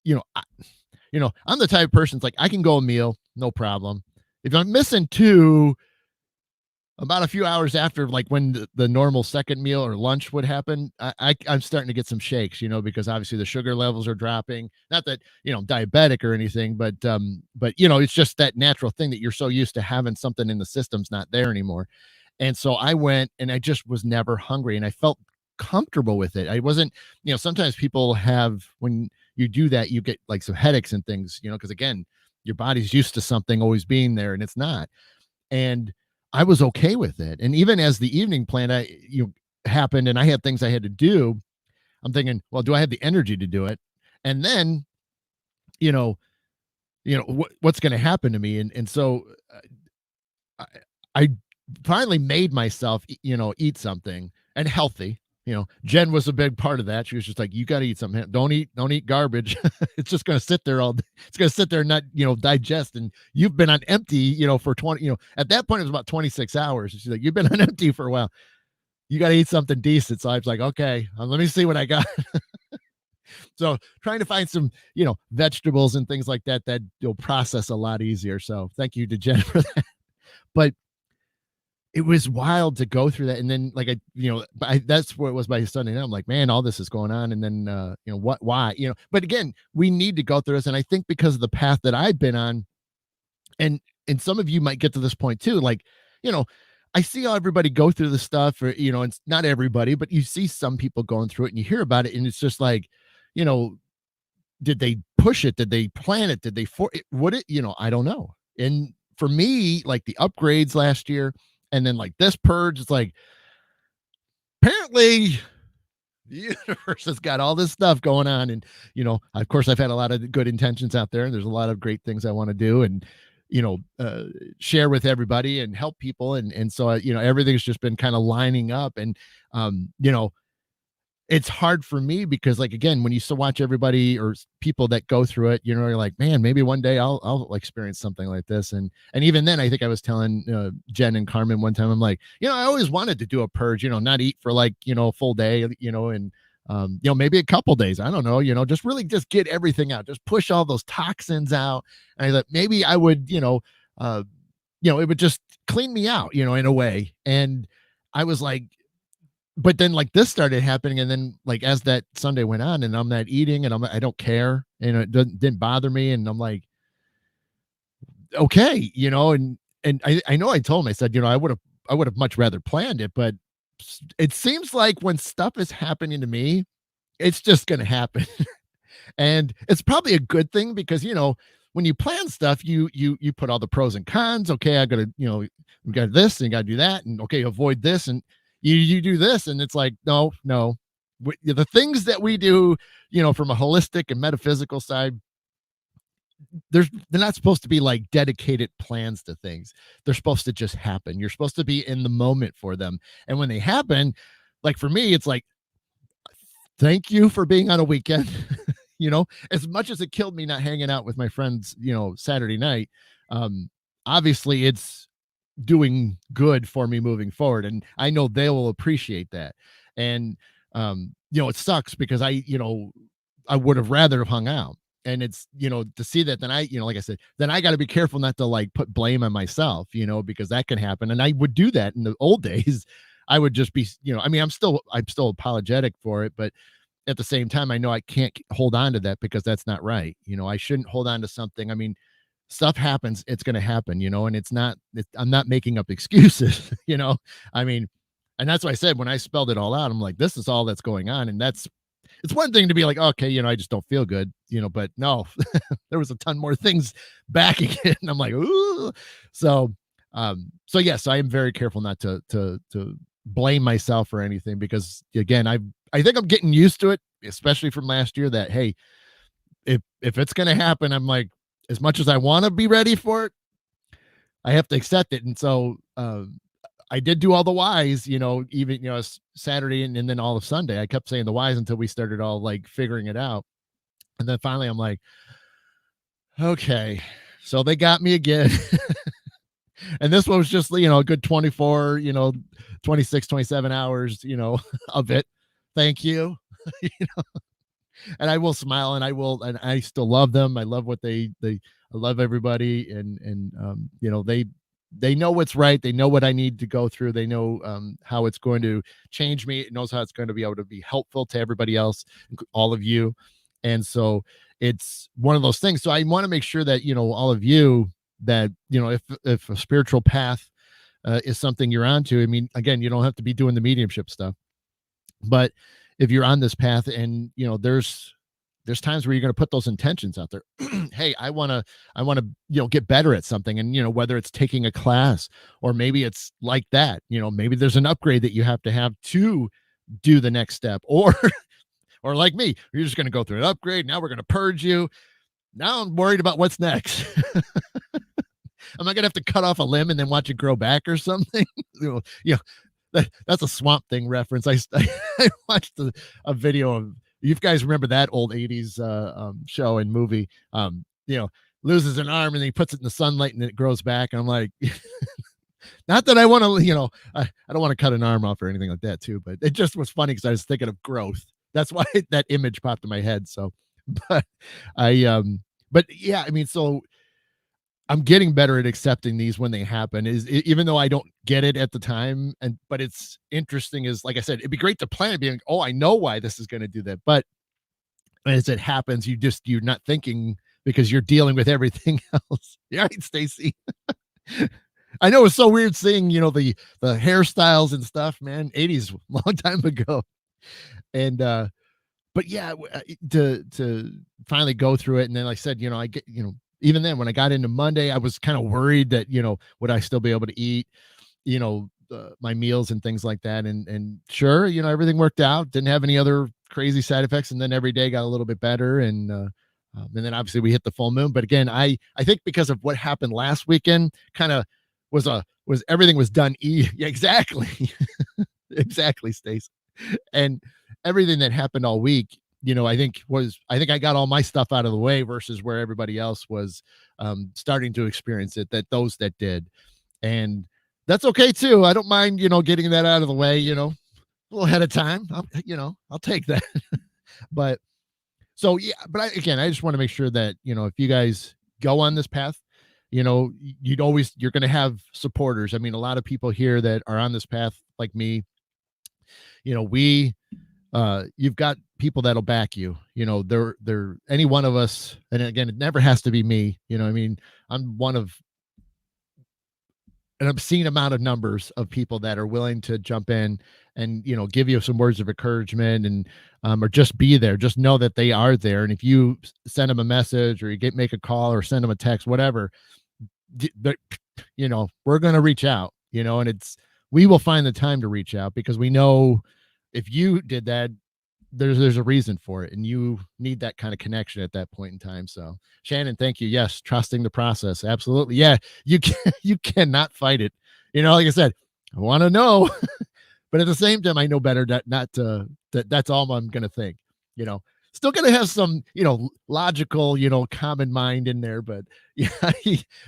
[SPEAKER 1] I'm the type of person it's like, I can go a meal, no problem. If I'm missing two, about a few hours after, like when the normal second meal or lunch would happen, I'm starting to get some shakes, because obviously the sugar levels are dropping. Not that I'm diabetic or anything, but it's just that natural thing that you're so used to having something in the system's not there anymore. And so I went and I just was never hungry, and I felt comfortable with it. I wasn't, sometimes people have when you do that, you get like some headaches and things, because again, your body's used to something always being there, and it's not. And I was okay with it. And even as the evening plan happened and I had things I had to do, I'm thinking, well, do I have the energy to do it? And then, what's going to happen to me? And so I, I finally made myself, eat something and healthy. Jen was a big part of that. She was just like, you got to eat something. Don't eat garbage. It's just going to sit there all day. It's going to sit there and not, digest. And you've been on empty, for 20, at that point, it was about 26 hours. And she's like, you've been on empty for a while. You got to eat something decent. So I was like, okay, let me see what I got. So trying to find some, vegetables and things like that you'll process a lot easier. So thank you to Jen for that. But it was wild to go through that. And then like, that's what it was by Sunday night. I'm like, man, all this is going on. And then, why, but again, we need to go through this. And I think because of the path that I've been on, and some of you might get to this point too. Like, I see how everybody go through the stuff or, it's not everybody, but you see some people going through it and you hear about it. And it's just like, did they push it? Did they plan it? Did they I don't know. And for me, like the upgrades last year, and then like this purge, it's like, apparently the universe has got all this stuff going on. And, of course I've had a lot of good intentions out there and there's a lot of great things I want to do. And share with everybody and help people. And so, everything's just been kind of lining up. And, it's hard for me because, like, again, when you still watch everybody or people that go through it, you're like, man, maybe one day I'll experience something like this. And even then, I think I was telling Jen and Carmen one time, I'm like, I always wanted to do a purge, not eat for like, a full day, and maybe a couple days. I don't know, just really just get everything out, just push all those toxins out. And I thought maybe I would, it would just clean me out, in a way. And I was like, but then like this started happening, and then like as that Sunday went on, and I'm not eating, and I don't care, it didn't bother me, and I'm like, okay, and I know I told him, I said, I would have much rather planned it, but it seems like when stuff is happening to me, it's just going to happen. And it's probably a good thing because, when you plan stuff, you put all the pros and cons. Okay, I gotta, we got this and gotta do that, and okay, avoid this, and you do this, and it's like, no, the things that we do, from a holistic and metaphysical side, they're not supposed to be like dedicated plans to things. They're supposed to just happen. You're supposed to be in the moment for them. And when they happen, like for me, it's like, thank you for being on a weekend. As much as it killed me not hanging out with my friends, Saturday night, obviously it's doing good for me moving forward. And I know they will appreciate that. And, it sucks because I would have rather have hung out. And it's, to see that, then I, like I said, then I got to be careful not to like put blame on myself, because that can happen. And I would do that in the old days. I would just be, I mean, I'm still apologetic for it, but at the same time, I know I can't hold on to that because that's not right. I shouldn't hold on to something. I mean, stuff happens, it's going to happen, and I'm not making up excuses, I mean, and that's why I said, when I spelled it all out, I'm like, this is all that's going on. And it's one thing to be like, okay, I just don't feel good, but no, there was a ton more things backing it. And I'm like, ooh. So yes, I am very careful not to blame myself for anything, because again, I think I'm getting used to it, especially from last year, that, hey, if it's going to happen, I'm like, as much as I want to be ready for it, I have to accept it. And so, I did do all the whys, even, Saturday and then all of Sunday, I kept saying the whys until we started all like figuring it out. And then finally I'm like, okay, so they got me again. And this one was just, a good 24, 26, 27 hours, of it. Thank you. And I will smile, and I still love them. I love what I love everybody. And they know what's right. They know what I need to go through. They know how it's going to change me. It knows how it's going to be able to be helpful to everybody else, all of you. And so it's one of those things. So I want to make sure that, all of you, that, if a spiritual path is something you're onto, I mean, again, you don't have to be doing the mediumship stuff, but if you're on this path and, there's times where you're going to put those intentions out there. Hey, I want to, get better at something. And, whether it's taking a class, or maybe it's like that, maybe there's an upgrade that you have to do the next step, or, or like me, you're just going to go through an upgrade. Now we're going to purge you. Now I'm worried about what's next. Am I going to have to cut off a limb and then watch it grow back or something? That's a Swamp Thing reference. I watched a video of, you guys remember that old 80s show and movie, loses an arm and he puts it in the sunlight and it grows back. And I'm like, not that I want to, I don't want to cut an arm off or anything like that too, but it just was funny because I was thinking of growth. That's why that image popped in my head. So, but but yeah, I mean, so I'm getting better at accepting these when they happen, even though I don't get it at the time. But it's interesting, is like I said, it'd be great to plan it, being, oh, I know why this is going to do that. But as it happens, you're not thinking, because you're dealing with everything else. Yeah, right, Stacy. I know it's so weird seeing, the hairstyles and stuff, man. 80s, long time ago. And but yeah, to finally go through it. And then, like I said, I get, even then, when I got into Monday, I was kind of worried that, would I still be able to eat, my meals and things like that. And sure, everything worked out. Didn't have any other crazy side effects. And then every day got a little bit better. And And then obviously we hit the full moon. But again, I think because of what happened last weekend, kind of was everything was done. Yeah, exactly. Exactly, Stace. And everything that happened all week, I think I got all my stuff out of the way versus where everybody else was starting to experience it, that those that did. And that's okay too. I don't mind, getting that out of the way, a little ahead of time. I'll take that. But so yeah, but again, I just want to make sure that, if you guys go on this path, you're going to have supporters. I mean, a lot of people here that are on this path like me, we you've got people that'll back you. They're any one of us, and again, it never has to be me. I mean, I'm one of an obscene amount of numbers of people that are willing to jump in and give you some words of encouragement, and or just be there. Just know that they are there, and if you send them a message or make a call or send them a text, whatever, we're going to reach out. And we will find the time to reach out, because we know if you did that, there's a reason for it, and you need that kind of connection at that point in time. So Shannon, thank you. Yes, trusting the process. Absolutely. Yeah, you cannot fight it. Like I said, I want to know, but at the same time, I know better that's all I'm gonna think. Still gonna have some logical common mind in there, but yeah,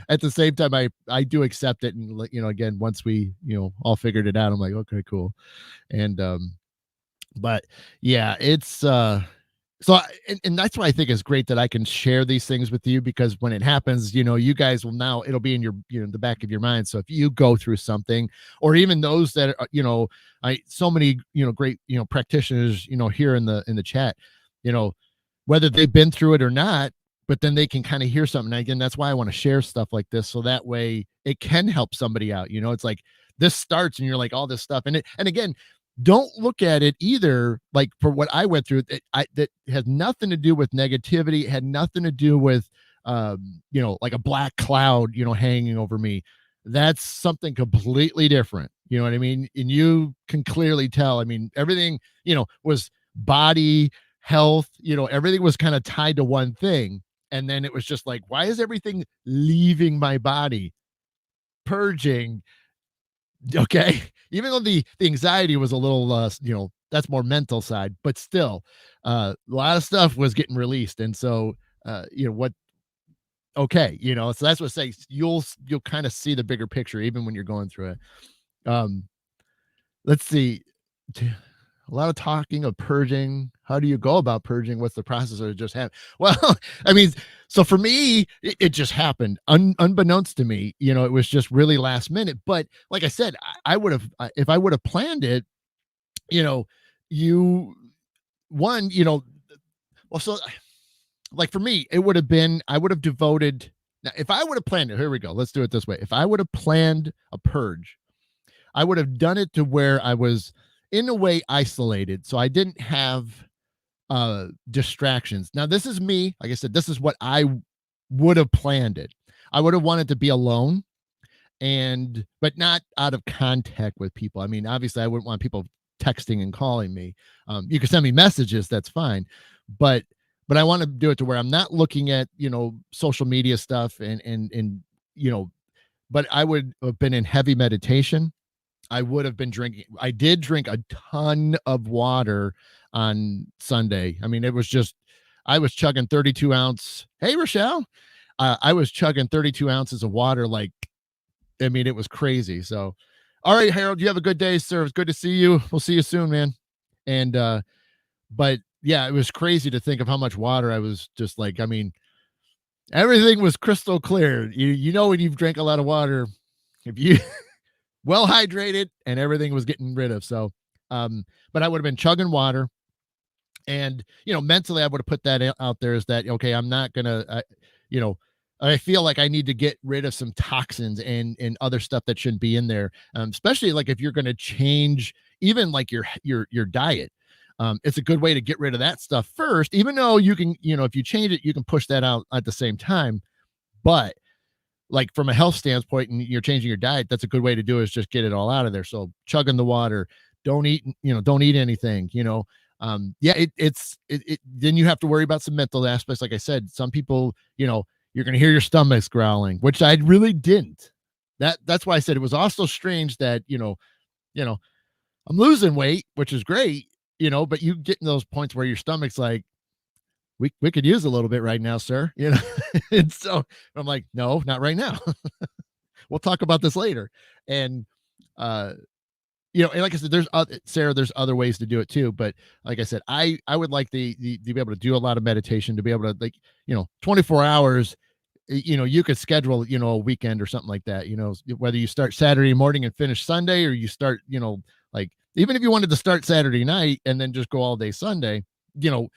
[SPEAKER 1] at the same time, I do accept it. And again, once we all figured it out, I'm like, okay, cool. And but yeah, it's and that's why I think it's great that I can share these things with you, because when it happens, you guys will now, it'll be in your the back of your mind. So if you go through something, or even those that are, so many great practitioners here in the chat, whether they've been through it or not, but then they can kind of hear something. And again, that's why I want to share stuff like this, so that way it can help somebody out. It's like this starts and you're like, all this stuff, and again, don't look at it either like for what I went through. That has nothing to do with negativity. It had nothing to do with like a black cloud hanging over me. That's something completely different. You know what I mean? And you can clearly tell. I mean, everything was body health. Everything was kind of tied to one thing, and then it was just like, why is everything leaving my body? Purging. Okay, even though the anxiety was a little that's more mental side, but still a lot of stuff was getting released. And so what okay, so that's what I say, you'll kind of see the bigger picture even when you're going through it. Let's see, a lot of talking of purging. How do you go about purging? What's the process? Or just happen? Well, I mean, so for me, it just happened unbeknownst to me. It was just really last minute. But like I said, I would have, if I would have planned it, you one, well, so like for me, it would have been, I would have devoted. Now, if I would have planned it, here we go. Let's do it this way. If I would have planned a purge, I would have done it to where I was in a way isolated, so I didn't have distractions. Now this is me, like I said, this is what I would have planned it. I would have wanted to be alone, but not out of contact with people. I mean, obviously I wouldn't want people texting and calling me. You can send me messages, that's fine, but I want to do it to where I'm not looking at social media stuff, and but I would have been in heavy meditation. I would have been drinking. I did drink a ton of water on Sunday. I mean, it was just, I was chugging 32 ounce. Hey, Rochelle. I was chugging 32 ounces of water. Like, I mean, it was crazy. So, all right, Harold, you have a good day, sir. It's good to see you. We'll see you soon, man. And, but yeah, it was crazy to think of how much water I was just like, I mean, everything was crystal clear. When you've drank a lot of water, if you well hydrated, and everything was getting rid of. So, but I would have been chugging water, and mentally I would have put that out there, is that okay, I'm not gonna I feel like I need to get rid of some toxins and other stuff that shouldn't be in there, especially like if you're going to change even like your diet. It's a good way to get rid of that stuff first, even though you can, if you change it, you can push that out at the same time. But like from a health standpoint, and you're changing your diet, that's a good way to do it, is just get it all out of there. So chugging the water, don't eat anything, Yeah, then you have to worry about some mental aspects. Like I said, some people, you're going to hear your stomachs growling, which I really didn't. That's why I said it was also strange that, you know, I'm losing weight, which is great, but you get in those points where your stomach's like, we could use a little bit right now, sir. And so I'm like, no, not right now. We'll talk about this later. And uh and like I said, there's other Sarah, there's other ways to do it too. But like I said, I would like the to be able to do a lot of meditation, to be able to, like, 24 hours. You could schedule, a weekend or something like that. Whether you start Saturday morning and finish Sunday, or you start, like, even if you wanted to start Saturday night and then just go all day Sunday, you know,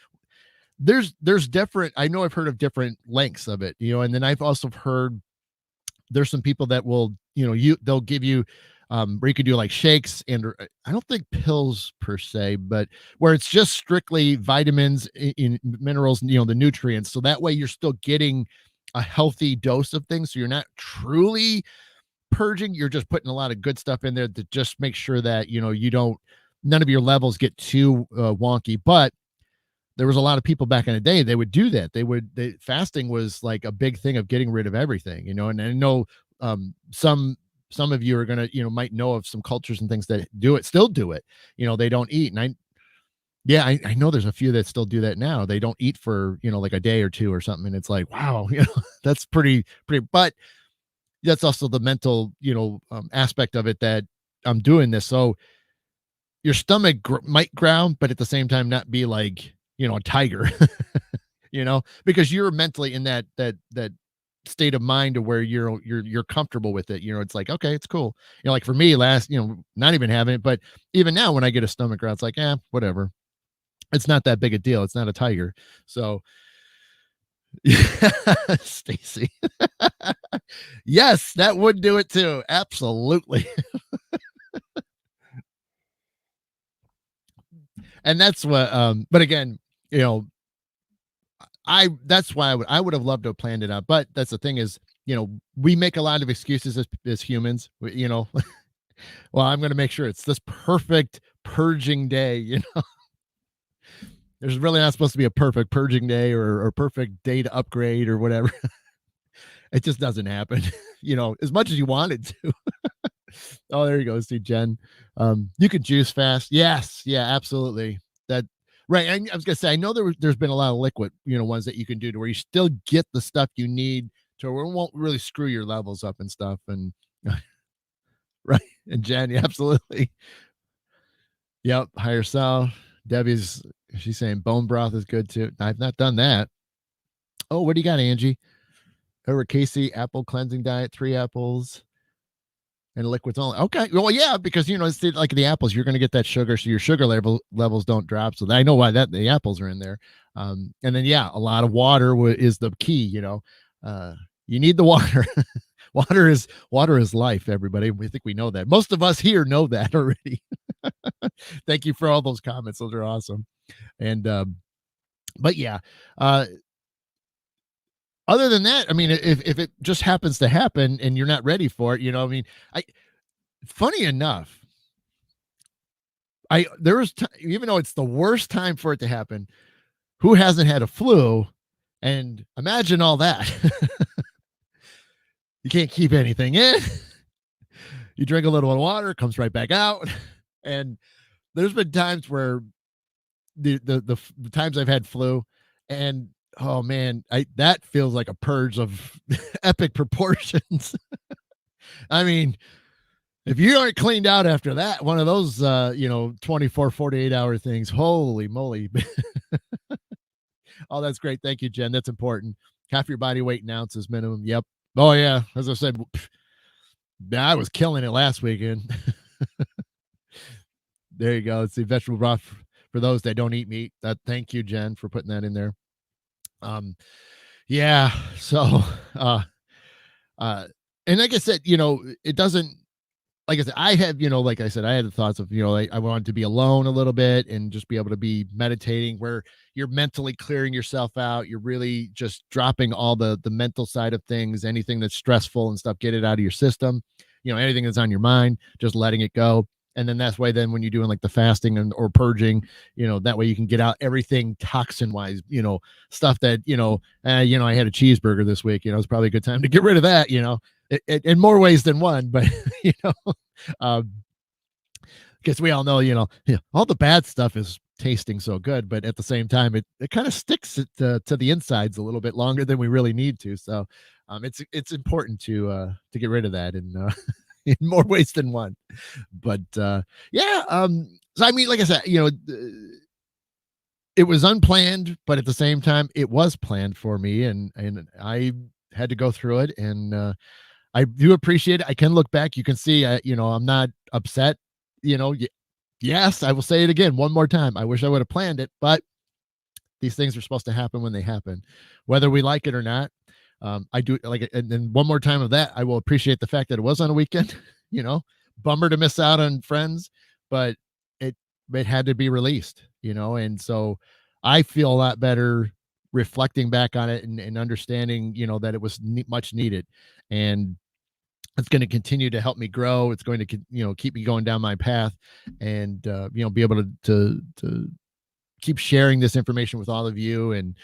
[SPEAKER 1] there's different. I know I've heard of different lengths of it, and then I've also heard there's some people that will, they'll give you, where you can do like shakes, and I don't think pills per se, but where it's just strictly vitamins, in minerals, the nutrients. So that way you're still getting a healthy dose of things. So you're not truly purging. You're just putting a lot of good stuff in there to just make sure that, you don't, none of your levels get too wonky. But there was a lot of people back in the day, they would do that. Fasting was like a big thing of getting rid of everything, and I know, some of you are going to, might know of some cultures and things that still do it. They don't eat. And I know there's a few that still do that now. They don't eat for, like a day or two or something. And it's like, wow, that's pretty, but that's also the mental, aspect of it, that I'm doing this. So your stomach might growl, but at the same time, not be like, a tiger, because you're mentally in that state of mind to where you're comfortable with it. It's like, okay, it's cool. Like for me, not even having it, but even now when I get a stomach growl, it's like, whatever. It's not that big a deal. It's not a tiger. So yeah, Stacy. Yes, that would do it too. Absolutely. And that's what, but again, you know, that's why I would have loved to have planned it out. But that's the thing is, we make a lot of excuses as humans, well, I'm going to make sure it's this perfect purging day. There's really not supposed to be a perfect purging day, or perfect day to upgrade or whatever. It just doesn't happen, as much as you want it to. Oh, there you go. See, Jen. You could juice fast. Yes. Yeah, absolutely. That right. I was gonna say, I know there's been a lot of liquid, ones that you can do to where you still get the stuff you need to where it won't really screw your levels up and stuff. And right. And Jen, yeah, absolutely. Yep. Higher self. She's saying bone broth is good too. I've not done that. Oh, what do you got, Angie? Over Casey, apple cleansing diet, 3 apples and liquids only. Okay. Well, yeah, because it's like the apples, you're going to get that sugar, so your sugar levels don't drop. So I know why the apples are in there. And then a lot of water is the key. You need the water. water is life. Everybody, we think we know that. Most of us here know that already. Thank you for all those comments. Those are awesome. And but yeah. Other than that, I mean, if it just happens to happen and you're not ready for it, I mean, funny enough, even though it's the worst time for it to happen, who hasn't had a flu? And imagine all that. You can't keep anything in. You drink a little water, it comes right back out. And there's been times where the times I've had flu, and oh man, that feels like a purge of epic proportions. I mean, if you aren't cleaned out after that, one of those 24, 48 hour things, holy moly. Oh, that's great. Thank you, Jen. That's important. Half your body weight in ounces minimum. Yep. Oh yeah. As I said, I was killing it last weekend. There you go. It's the vegetable broth for those that don't eat meat. Thank you, Jen, for putting that in there. Yeah. So, and like I said, it doesn't, like I said, I have, like I said, I had the thoughts of, I wanted to be alone a little bit and just be able to be meditating where you're mentally clearing yourself out. You're really just dropping all the mental side of things, anything that's stressful and stuff, get it out of your system. Anything that's on your mind, just letting it go. And then that's why then when you're doing like the fasting or purging, that way you can get out everything toxin wise, stuff that, I had a cheeseburger this week, it's probably a good time to get rid of that, in more ways than one, but, um, because we all know, all the bad stuff is tasting so good, but at the same time, it kind of sticks to the insides a little bit longer than we really need to. So, it's important to get rid of that in more ways than one. But yeah, so I mean, like I said, it was unplanned, but at the same time, it was planned for me, and I had to go through it, and I do appreciate it. I can look back. You can see, I'm not upset. Yes, I will say it again one more time. I wish I would have planned it, but these things are supposed to happen when they happen, whether we like it or not. I do like it. And then one more time of that, I will appreciate the fact that it was on a weekend, bummer to miss out on friends, but it, it had to be released, and so I feel a lot better reflecting back on it and understanding, that it was much needed. And it's going to continue to help me grow. It's going to, keep me going down my path, and be able to keep sharing this information with all of you, and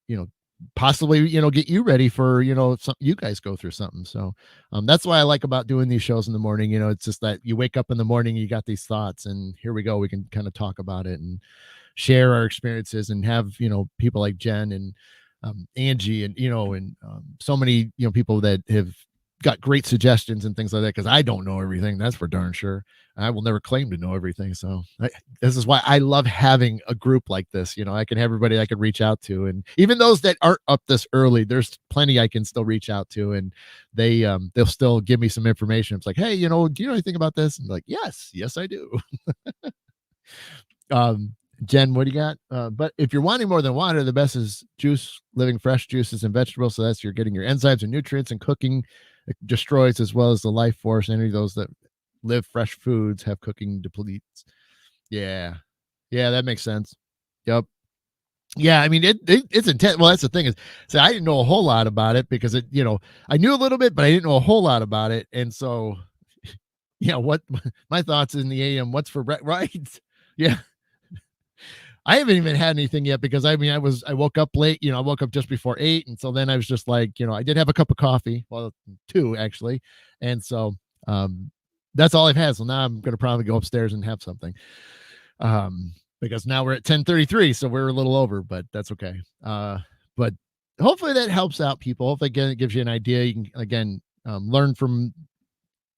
[SPEAKER 1] you know, possibly get you ready for some, you guys go through something. So that's why I like about doing these shows in the morning. It's just that you wake up in the morning, you got these thoughts, and here we go. We can kind of talk about it and share our experiences, and have people like Jen and Angie, and so many people that have got great suggestions and things like that, because I don't know everything, that's for darn sure. I will never claim to know everything. So this is why I love having a group like this. I can have everybody I can reach out to, and even those that aren't up this early, there's plenty I can still reach out to, and they'll still give me some information. It's like, hey, do you know anything about this? And like, yes I do. Jen, what do you got? But if you're wanting more than water, the best is juice, living fresh juices and vegetables. So that's, you're getting your enzymes and nutrients, and cooking it destroys, as well as the life force. Any of those that live fresh foods have cooking depletes. Yeah. Yeah, that makes sense. Yep. Yeah, I mean, it's intense. Well, that's the thing is, so I didn't know a whole lot about it, because I knew a little bit, but I didn't know a whole lot about it. And so, what my thoughts in the AM, what's for right? Yeah. I haven't even had anything yet, because I woke up late, I woke up just before 8. And so then I was just like, I did have a cup of coffee. Well, 2 actually. And so, that's all I've had. So now I'm going to probably go upstairs and have something. Because now we're at 10:33, so we're a little over, but that's okay. But hopefully that helps out people. Hopefully, again, it gives you an idea. You can, again, learn from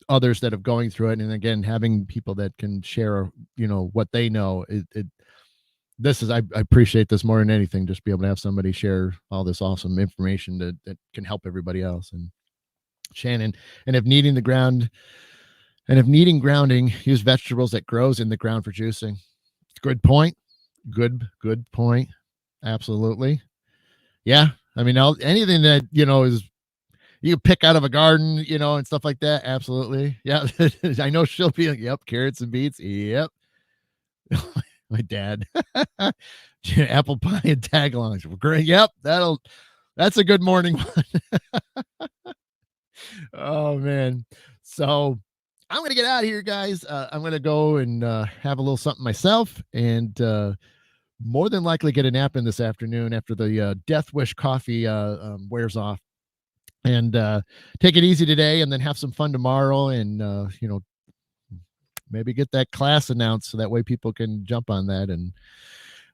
[SPEAKER 1] others that have going through it. And again, having people that can share, what they know, I appreciate this more than anything, just be able to have somebody share all this awesome information that can help everybody else. And Shannon, and if needing grounding, use vegetables that grows in the ground for juicing. Good point. Good point. Absolutely. Yeah. I mean, anything that, is, you pick out of a garden, and stuff like that. Absolutely. Yeah. I know she'll be like, yep, carrots and beets. Yep. My dad. Apple pie and tagalongs. Great. Yep. That's a good morning one. Oh man. So I'm going to get out of here, guys. I'm going to go and have a little something myself, and more than likely get a nap in this afternoon after the Death Wish coffee wears off, and take it easy today, and then have some fun tomorrow, and maybe get that class announced, so that way people can jump on that, and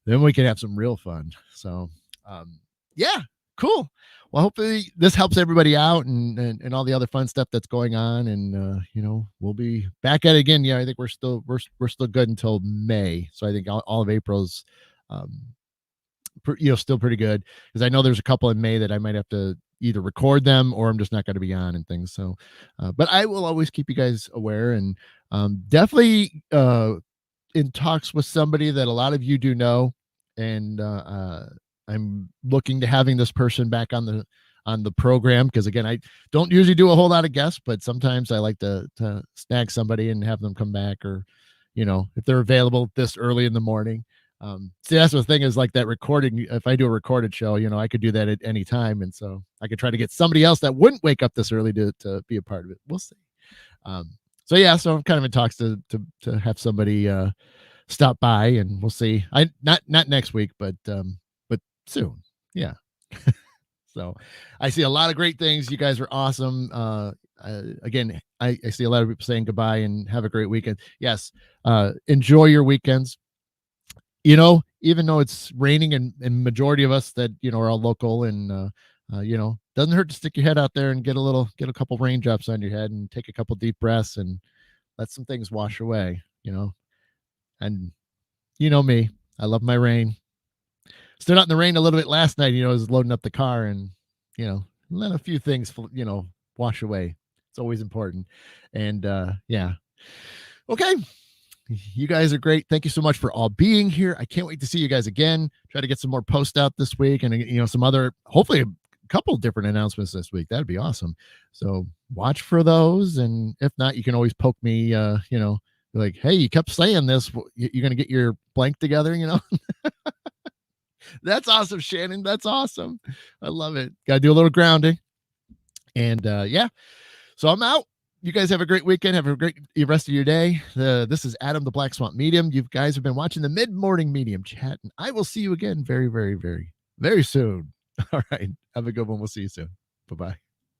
[SPEAKER 1] then we can have some real fun. So yeah, cool. Well, hopefully this helps everybody out, and all the other fun stuff that's going on, and we'll be back at it again. Yeah, I think we're still good until May, so I think all of April's still pretty good, because I know there's a couple in May that I might have to either record them, or I'm just not going to be on and things. So but I will always keep you guys aware, and definitely in talks with somebody that a lot of you do know, and I'm looking to having this person back on the program, because again, I don't usually do a whole lot of guests, but sometimes I like to snag somebody and have them come back, or if they're available this early in the morning. See, that's the thing, is like that recording. If I do a recorded show, I could do that at any time, and so I could try to get somebody else that wouldn't wake up this early to be a part of it. We'll see. So yeah, so I'm kind of in talks to have somebody stop by, and we'll see. I not next week, but soon. Yeah. So I see a lot of great things. You guys are awesome. Again, I see a lot of people saying goodbye and have a great weekend. Yes. Enjoy your weekends. Even though it's raining, and majority of us that are all local, and doesn't hurt to stick your head out there and get a couple raindrops on your head and take a couple deep breaths and let some things wash away. And me, I love my rain. Stood out in the rain a little bit last night. I was loading up the car, and let a few things wash away. It's always important. And yeah. Okay. You guys are great. Thank you so much for all being here. I can't wait to see you guys again. Try to get some more posts out this week, and some other, hopefully a couple different announcements this week. That'd be awesome. So watch for those, and if not, you can always poke me. Like, hey, you kept saying this. You're gonna get your blank together. That's awesome, Shannon. That's awesome. I love it. Got to do a little grounding, and yeah. So I'm out. You guys have a great weekend. Have a great rest of your day. This is Adam, the Black Swamp Medium. You guys have been watching the Mid-Morning Medium Chat, and I will see you again very, very, very, very soon. All right. Have a good one. We'll see you soon. Bye-bye.